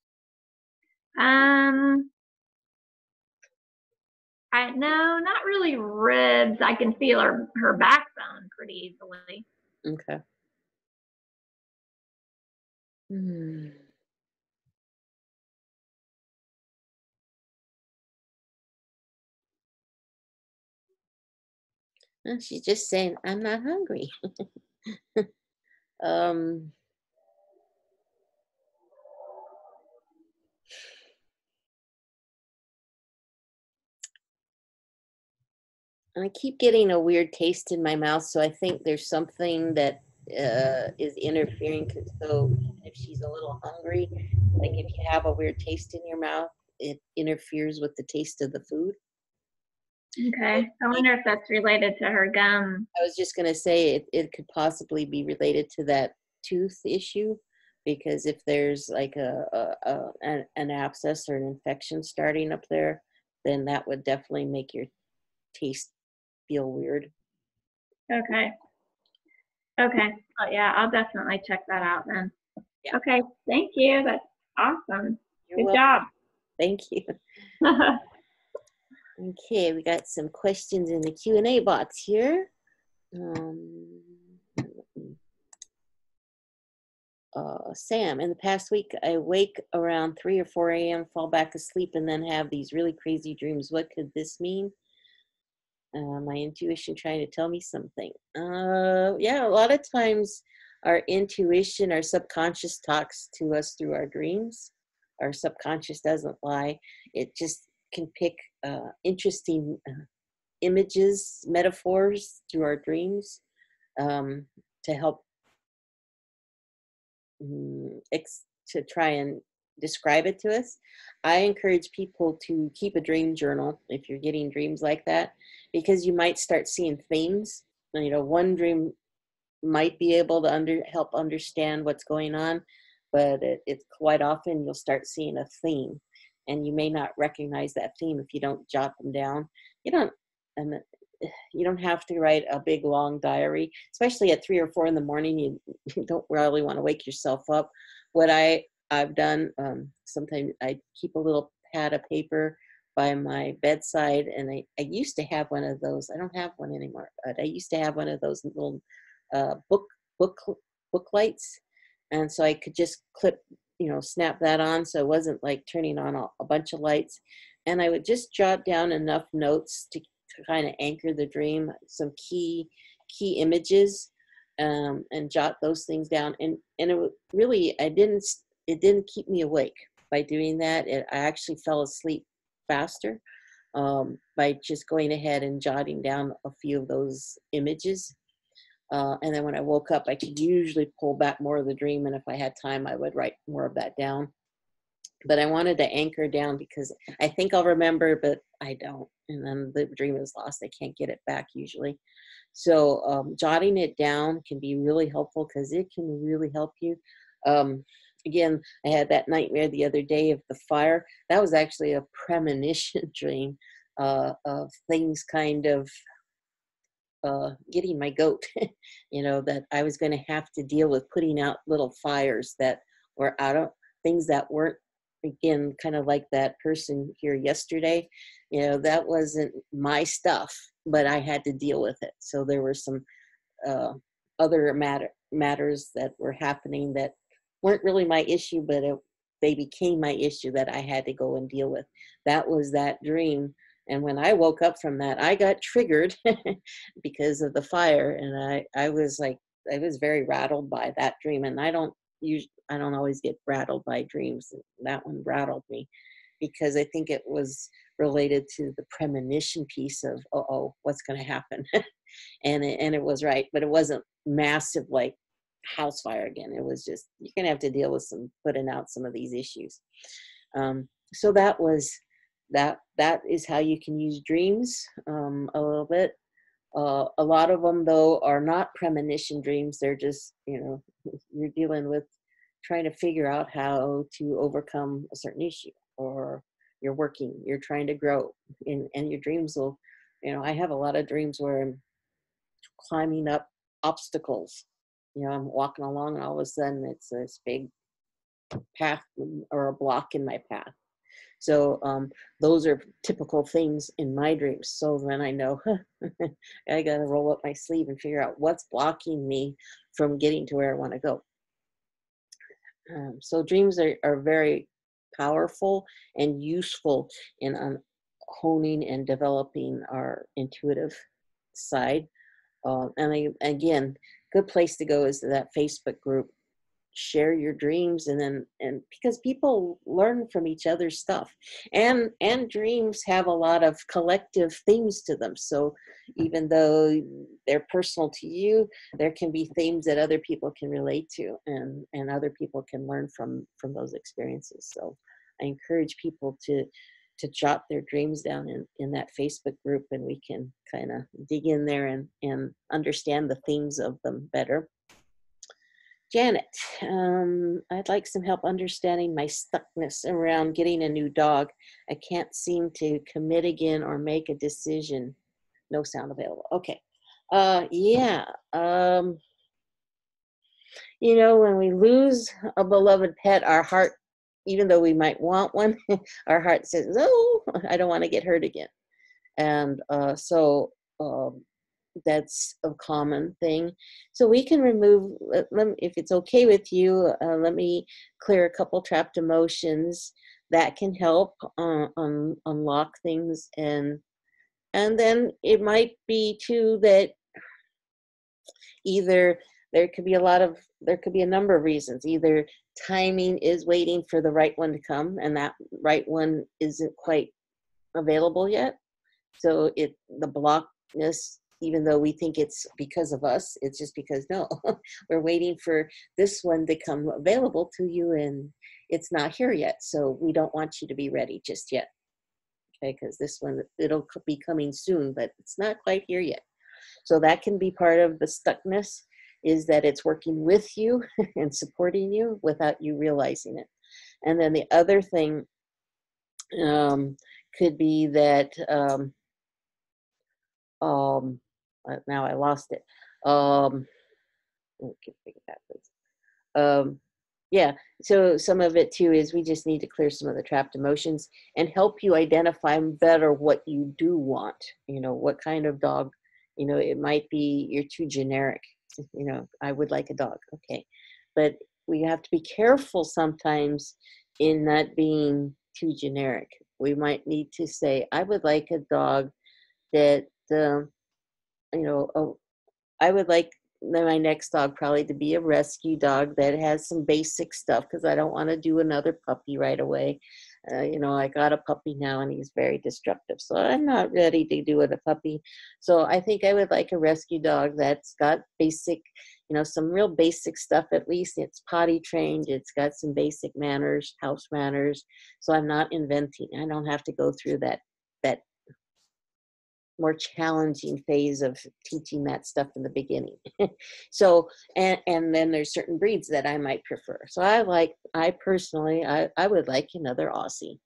No, not really ribs. I can feel her backbone pretty easily. Okay. She's just saying, I'm not hungry. I keep getting a weird taste in my mouth, so I think there's something that is interfering. So if she's a little hungry, like if you have a weird taste in your mouth, it interferes with the taste of the food. Okay. I wonder if that's related to her gum. I was just going to say it could possibly be related to that tooth issue, because if there's like an abscess or an infection starting up there, then that would definitely make your taste feel weird. Okay. Okay. Oh, yeah, I'll definitely check that out then. Yeah. Okay. Thank you. That's awesome. You're Good welcome. job. Thank you. Okay, we got some questions in the Q&A box here. Sam, in the past week, I wake around 3 or 4 a.m., fall back asleep, and then have these really crazy dreams. What could this mean? My intuition trying to tell me something. Yeah, a lot of times our intuition, our subconscious talks to us through our dreams. Our subconscious doesn't lie. It just can pick interesting images, metaphors through our dreams. to help to try and describe it to us. I encourage people to keep a dream journal if you're getting dreams like that, because you might start seeing themes. One dream might be able to help understand what's going on, but it's quite often you'll start seeing a theme, and you may not recognize that theme if you don't jot them down. You don't, and you don't have to write a big long diary, especially at 3 or 4 in the morning. You don't really want to wake yourself up. What I've done, sometimes I keep a little pad of paper by my bedside, and I used to have one of those. I don't have one anymore, but I used to have one of those little book lights, and so I could just snap that on, so it wasn't like turning on a bunch of lights. And I would just jot down enough notes to kind of anchor the dream, some key images, and jot those things down. And it really, it didn't keep me awake by doing that. I actually fell asleep faster by just going ahead and jotting down a few of those images. And then when I woke up, I could usually pull back more of the dream, and if I had time, I would write more of that down. But I wanted to anchor down because I think I'll remember, but I don't. And then the dream is lost. I can't get it back usually. So jotting it down can be really helpful because it can really help you. Again, I had that nightmare the other day of the fire. That was actually a premonition dream of things kind of getting my goat, that I was going to have to deal with putting out little fires that were out of things that weren't, again, kind of like that person here yesterday, that wasn't my stuff, but I had to deal with it. So there were some other matters that were happening that weren't really my issue, but they became my issue that I had to go and deal with. That was that dream. And when I woke up from that, I got triggered because of the fire. And I was very rattled by that dream. And I don't always get rattled by dreams. That one rattled me because I think it was related to the premonition piece of, what's going to happen? and it was right, but it wasn't massive like house fire again. It was just, you're going to have to deal with putting out some of these issues. So that is how you can use dreams a little bit. A lot of them, though, are not premonition dreams. They're just, you're dealing with trying to figure out how to overcome a certain issue, or you're trying to grow. And your dreams will, I have a lot of dreams where I'm climbing up obstacles. I'm walking along and all of a sudden it's this big path or a block in my path. So those are typical things in my dreams. So then I know I got to roll up my sleeve and figure out what's blocking me from getting to where I want to go. So dreams are very powerful and useful in honing and developing our intuitive side. Again, good place to go is to that Facebook group. Share your dreams, and because people learn from each other's stuff, and dreams have a lot of collective themes to them. So even though they're personal to you, there can be themes that other people can relate to, and other people can learn from those experiences. So I encourage people to jot their dreams down in that Facebook group, and we can kind of dig in there and understand the themes of them better. Janet, I'd like some help understanding my stuckness around getting a new dog. I can't seem to commit again or make a decision. No sound available. Okay. Yeah. When we lose a beloved pet, our heart, even though we might want one, our heart says, "Oh, I don't want to get hurt again." And so that's a common thing. So we can remove, if it's okay with you, let me clear a couple trapped emotions that can help unlock things. And then it might be too that either there could be a number of reasons. Either timing is waiting for the right one to come, and that right one isn't quite available yet. So the blockness even though we think it's because of us, it's just because no, we're waiting for this one to come available to you, and it's not here yet. So we don't want you to be ready just yet. Okay, because this one, it'll be coming soon, but it's not quite here yet. So that can be part of the stuckness, is that it's working with you and supporting you without you realizing it. And then the other thing could be that, now I lost it. Take it back, please. Yeah, so some of it too is we just need to clear some of the trapped emotions and help you identify better what you do want. What kind of dog, it might be you're too generic. I would like a dog. Okay. But we have to be careful sometimes in not being too generic. We might need to say, I would like a dog that, I would like my next dog probably to be a rescue dog that has some basic stuff, because I don't want to do another puppy right away. I got a puppy now and he's very destructive, so I'm not ready to do it a puppy. So I think I would like a rescue dog that's got basic, some real basic stuff. At least it's potty trained, it's got some basic manners, house manners. So I'm not inventing. I don't have to go through that more challenging phase of teaching that stuff in the beginning. So, and then there's certain breeds that I might prefer. So I personally would like another Aussie,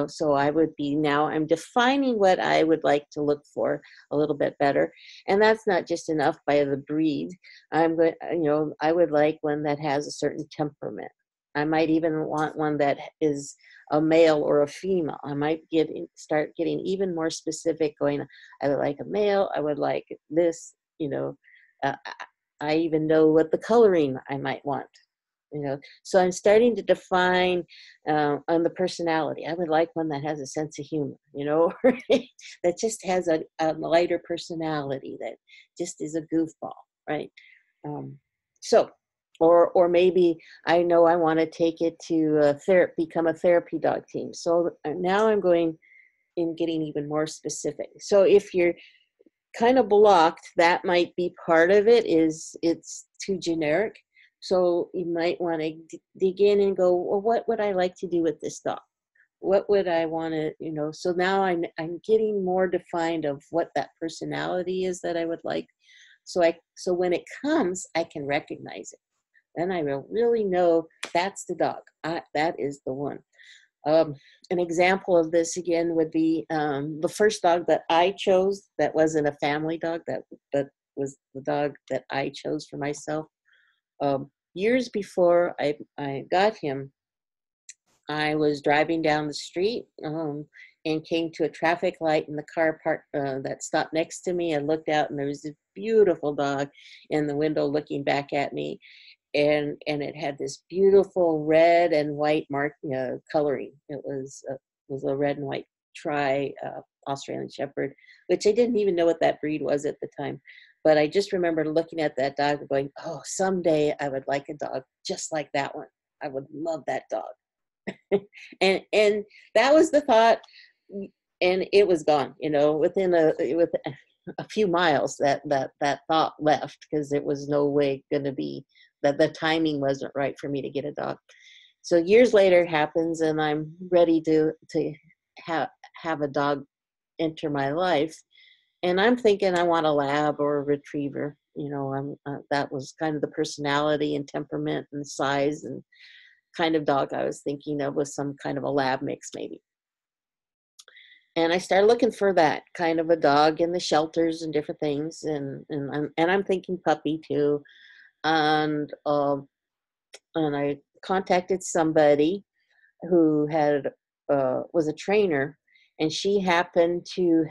so I'm defining what I would like to look for a little bit better. And that's not just enough by the breed. I would like one that has a certain temperament. I might even want one that is a male or a female. I might start getting even more specific, going, I would like a male, I would like this, uh, I even know what the coloring I might want, So I'm starting to define on the personality. I would like one that has a sense of humor, that just has a lighter personality, that just is a goofball, right? So, or maybe I know I want to take it to become a therapy dog team. So now I'm going in getting even more specific. So if you're kind of blocked, that might be part of it, is it's too generic. So you might want to dig in and go, well, what would I like to do with this dog? What would I want to, so now I'm getting more defined of what that personality is that I would like. So when it comes, I can recognize it. Then I will really know that's the dog. That is the one. An example of this again would be the first dog that I chose that wasn't a family dog, that was the dog that I chose for myself. Years before I got him, I was driving down the street and came to a traffic light, and the car that stopped next to me. I looked out and there was this beautiful dog in the window looking back at me. And it had this beautiful red and white coloring. It was a red and white Australian Shepherd, which I didn't even know what that breed was at the time. But I just remember looking at that dog and going, oh, someday I would like a dog just like that one. I would love that dog. and that was the thought, and it was gone. Within a few miles, that thought left, because it was no way going to be. That the timing wasn't right for me to get a dog. So years later it happens, and I'm ready to have a dog enter my life, and I'm thinking I want a lab or a retriever. That was kind of the personality and temperament and size and kind of dog I was thinking of, was some kind of a lab mix maybe. And I started looking for that kind of a dog in the shelters and different things, and I'm thinking puppy too. And I contacted somebody who was a trainer, and she happened to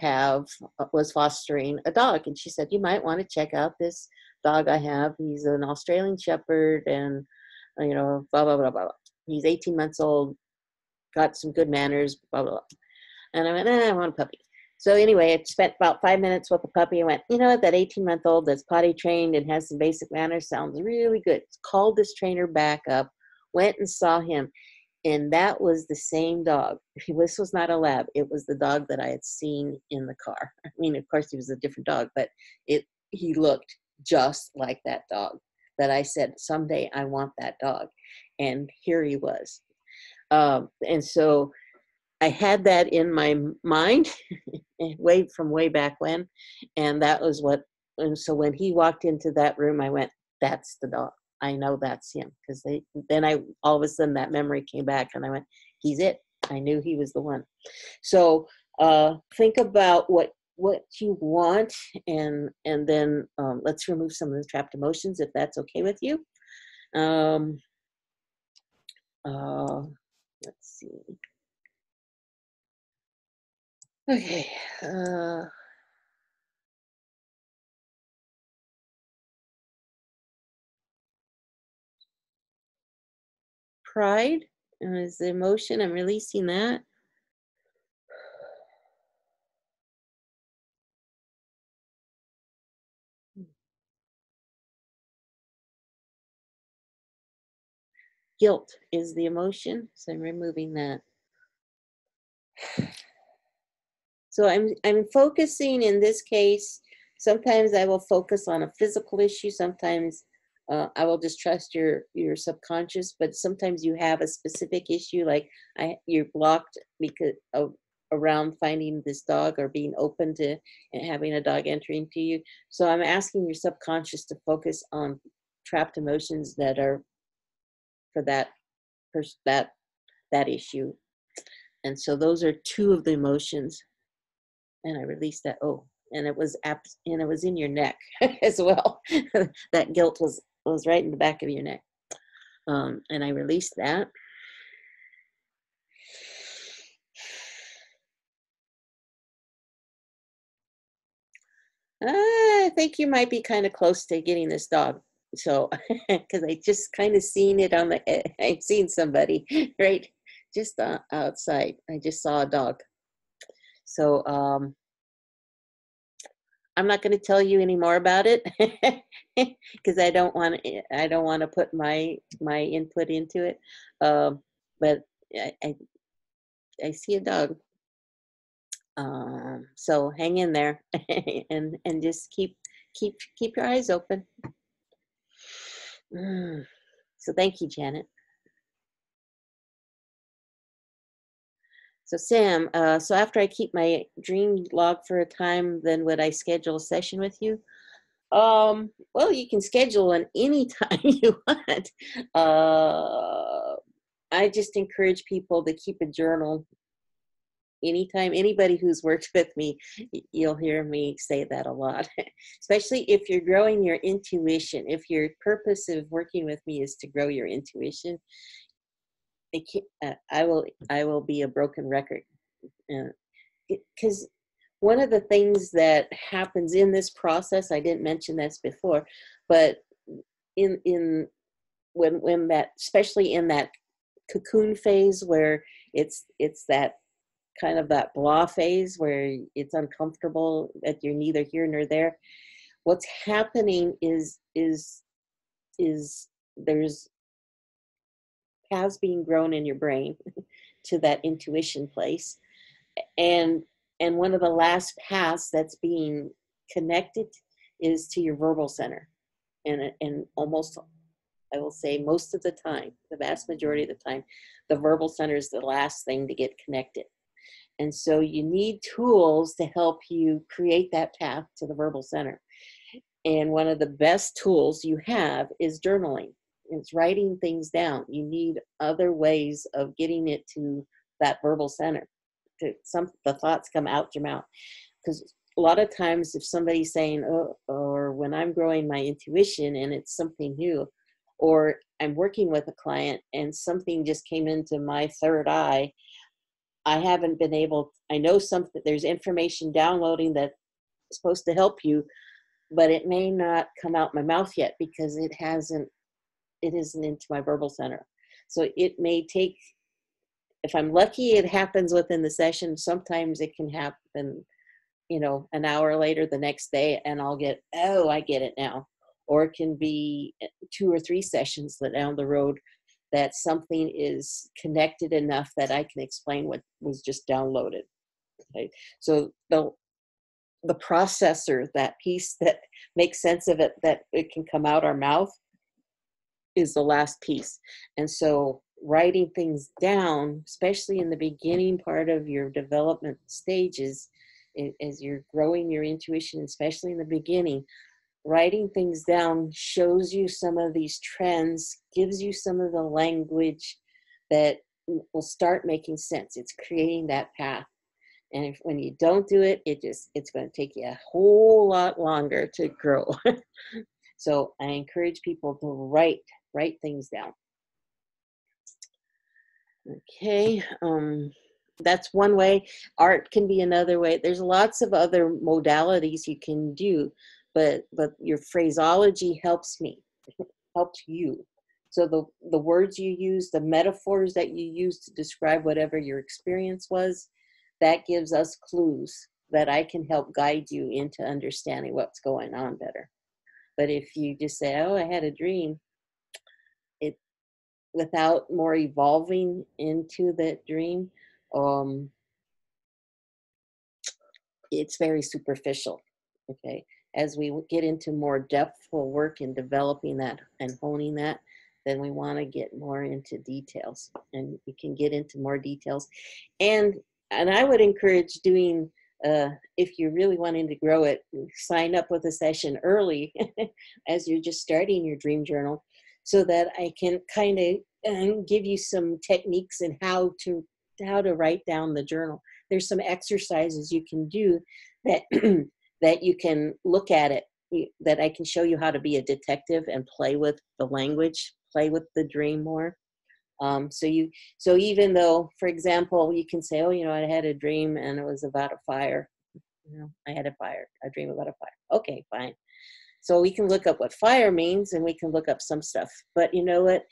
was fostering a dog, and she said, you might want to check out this dog I have. He's an Australian Shepherd, and blah blah blah blah. He's 18 months old, got some good manners, blah blah blah. And I went, I want a puppy. So anyway, I spent about 5 minutes with the puppy and went, you know what, that 18-month-old that's potty trained and has some basic manners sounds really good. Called this trainer back up, went and saw him. And that was the same dog. This was not a lab. It was the dog that I had seen in the car. I mean, of course, he was a different dog, but he looked just like that dog that I said, someday I want that dog. And here he was. And so I had that in my mind way back when. And that was and so when he walked into that room, I went, that's the dog. I know that's him. Because then all of a sudden that memory came back and I went, he's it. I knew he was the one. So think about what you want, and then let's remove some of the trapped emotions if that's okay with you. Let's see. Okay. Pride is the emotion. I'm releasing that. Guilt is the emotion, so I'm removing that. So I'm focusing in this case. Sometimes I will focus on a physical issue. Sometimes I will just trust your subconscious. But sometimes you have a specific issue, like you're blocked because of around finding this dog or being open to having a dog entering to you. So I'm asking your subconscious to focus on trapped emotions that are for that that issue. And so those are two of the emotions. And I released that. Oh, and it was in your neck as well. That guilt was right in the back of your neck. And I released that. I think you might be kind of close to getting this dog. So, because I just kind of seen it I've seen somebody right just outside. I just saw a dog. So, I'm not going to tell you any more about it because I don't want to put my input into it. But I see a dog. So hang in there and just keep your eyes open. So thank you, Janet. So Sam, so after I keep my dream log for a time, then would I schedule a session with you? Well, you can schedule one anytime you want. I just encourage people to keep a journal anytime. Anybody who's worked with me, you'll hear me say that a lot, especially if you're growing your intuition. If your purpose of working with me is to grow your intuition, I will be a broken record. Because one of the things that happens in this process, I didn't mention this before, but in when that, especially in that cocoon phase where it's that kind of that blah phase where it's uncomfortable, that you're neither here nor there, what's happening is there's paths being grown in your brain to that intuition place, and one of the last paths that's being connected is to your verbal center, and almost, I will say, most of the time, the vast majority of the time, the verbal center is the last thing to get connected. And so you need tools to help you create that path to the verbal center. And one of the best tools you have is journaling. It's writing things down. You need other ways of getting it to that verbal center. The thoughts come out your mouth. Because a lot of times if somebody's saying, oh, or when I'm growing my intuition and it's something new, or I'm working with a client and something just came into my third eye, I haven't been able, I know something, there's information downloading that's supposed to help you, but it may not come out my mouth yet because it isn't into my verbal center. So it may take, if I'm lucky, it happens within the session. Sometimes it can happen, an hour later, the next day, and I'll get, oh, I get it now. Or it can be 2 or 3 sessions down the road that something is connected enough that I can explain what was just downloaded. Okay, so the processor, that piece that makes sense of it, that it can come out our mouth, is the last piece. And so writing things down, especially in the beginning part of your development stages, as you're growing your intuition, especially in the beginning, writing things down shows you some of these trends, gives you some of the language that will start making sense. It's creating that path. And when you don't do it, it's going to take you a whole lot longer to grow. So I encourage people to write things down. Okay, that's one way. Art can be another way. There's lots of other modalities you can do, but your phraseology helps you. So the words you use, the metaphors that you use to describe whatever your experience was, that gives us clues that I can help guide you into understanding what's going on better. But if you just say, oh, I had a dream, without more evolving into that dream, it's very superficial. Okay, as we get into more depthful work in developing that and honing that, then we want to get more into details, and you can get into more details. And I would encourage doing, if you're really wanting to grow it, sign up with a session early as you're just starting your dream journal, so that I can kind of give you some techniques in how to write down the journal. There's some exercises you can do that that you can look at it, that I can show you how to be a detective and play with the language, play with the dream more. So even though, for example, you can say, oh, I had a dream and it was about a fire. I had a dream about a fire. Okay, fine. So we can look up what fire means, and we can look up some stuff. But you know what?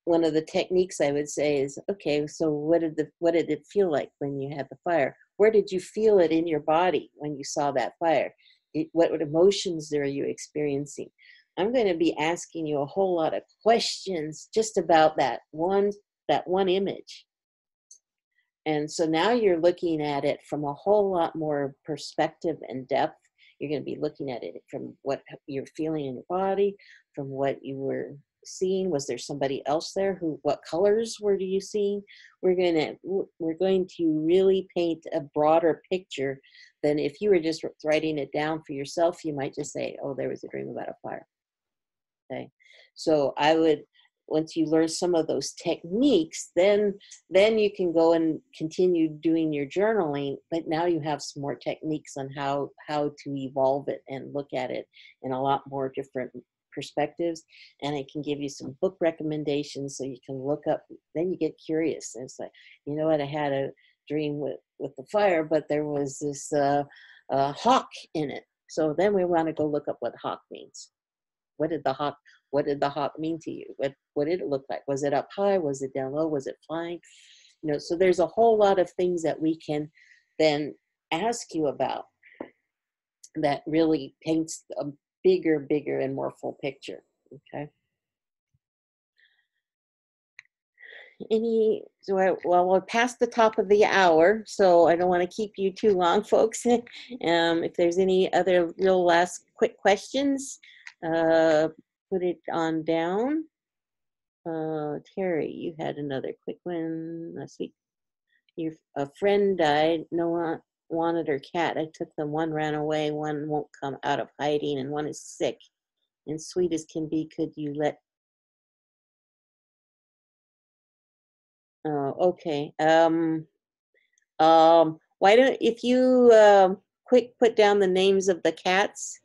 One of the techniques I would say is, okay, so what did it feel like when you had the fire? Where did you feel it in your body when you saw that fire? What emotions are you experiencing? I'm going to be asking you a whole lot of questions just about that one image. And so now you're looking at it from a whole lot more perspective and depth. You're going to be looking at it from what you're feeling in your body, from what you were seeing. Was there somebody else there? What colors were you seeing? We're going to really paint a broader picture than if you were just writing it down for yourself. You might just say, oh, there was a dream about a fire. Okay. So I would, once you learn some of those techniques, then you can go and continue doing your journaling. But now you have some more techniques on how to evolve it and look at it in a lot more different perspectives. And I can give you some book recommendations so you can look up. Then you get curious, and it's like, you know what, I had a dream with the fire, but there was this hawk in it. So then we want to go look up what hawk means. What did the hawk mean to you? What did it look like? Was it up high? Was it down low? Was it flying? So there's a whole lot of things that we can then ask you about that really paints a bigger and more full picture. Okay. We're past the top of the hour, so I don't want to keep you too long, folks. If there's any other real last quick questions, put it on down. Terry, you had another quick one last week. A friend died. No one wanted her cat. I took them. One ran away. One won't come out of hiding, and one is sick. And sweet as can be, could you let? Okay. Why don't, if you quick put down the names of the cats,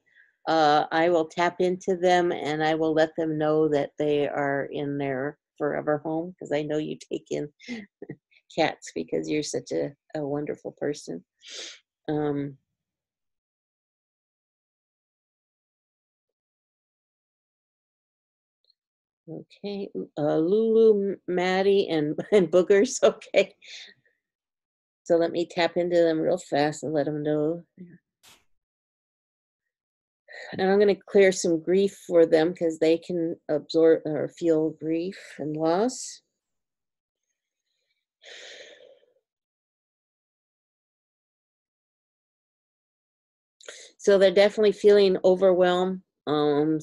I will tap into them and I will let them know that they are in their forever home, because I know you take in cats because you're such a wonderful person. Okay, Lulu, Maddie, and Boogers. Okay. So let me tap into them real fast and let them know. And I'm going to clear some grief for them because they can absorb or feel grief and loss. So they're definitely feeling overwhelmed. I'm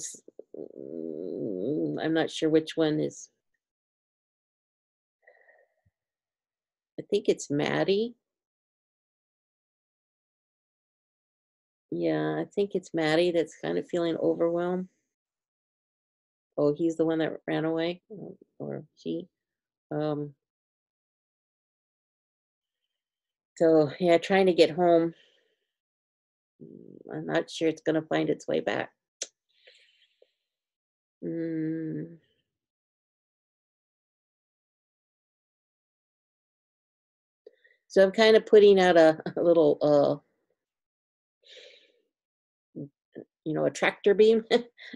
not sure which one is. I think it's Maddie. Yeah, I think it's Maddie that's kind of feeling overwhelmed. Oh, he's the one that ran away, or she. Um, so yeah, trying to get home. I'm not sure it's going to find its way back. Mm. So I'm kind of putting out a little, a tractor beam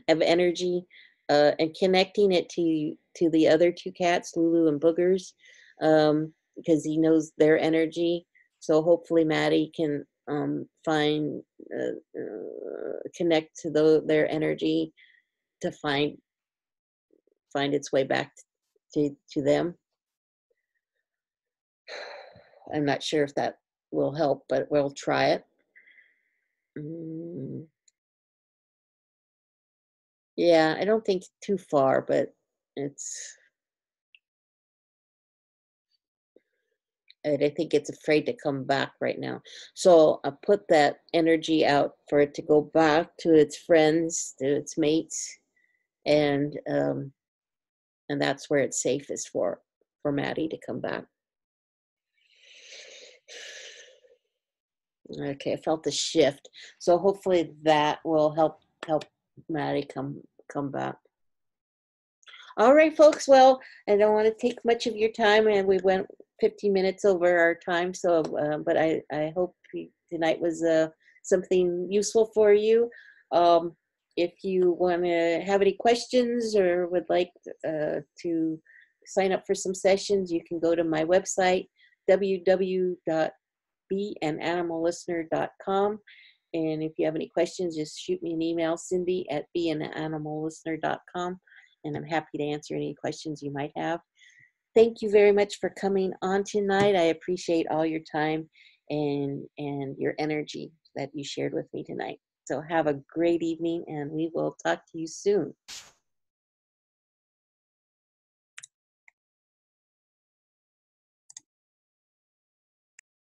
of energy, and connecting it to the other two cats, Lulu and Boogers, because he knows their energy. So hopefully Maddie can find connect to their energy to find its way back to them. I'm not sure if that will help, but we'll try it. Mm. Yeah, I don't think too far, but it's, and I think it's afraid to come back right now. So I put that energy out for it to go back to its friends, to its mates, and that's where it's safest for Maddie to come back. Okay, I felt the shift. So hopefully that will help Maddie come back. All right, folks. Well, I don't want to take much of your time, and we went 15 minutes over our time. So, but I hope tonight was something useful for you. If you want to have any questions or would like to sign up for some sessions, you can go to my website, www.beananimallistener.com. And if you have any questions, just shoot me an email, Cindy@beananimallistener.com, and I'm happy to answer any questions you might have. Thank you very much for coming on tonight. I appreciate all your time and your energy that you shared with me tonight. So have a great evening, and we will talk to you soon.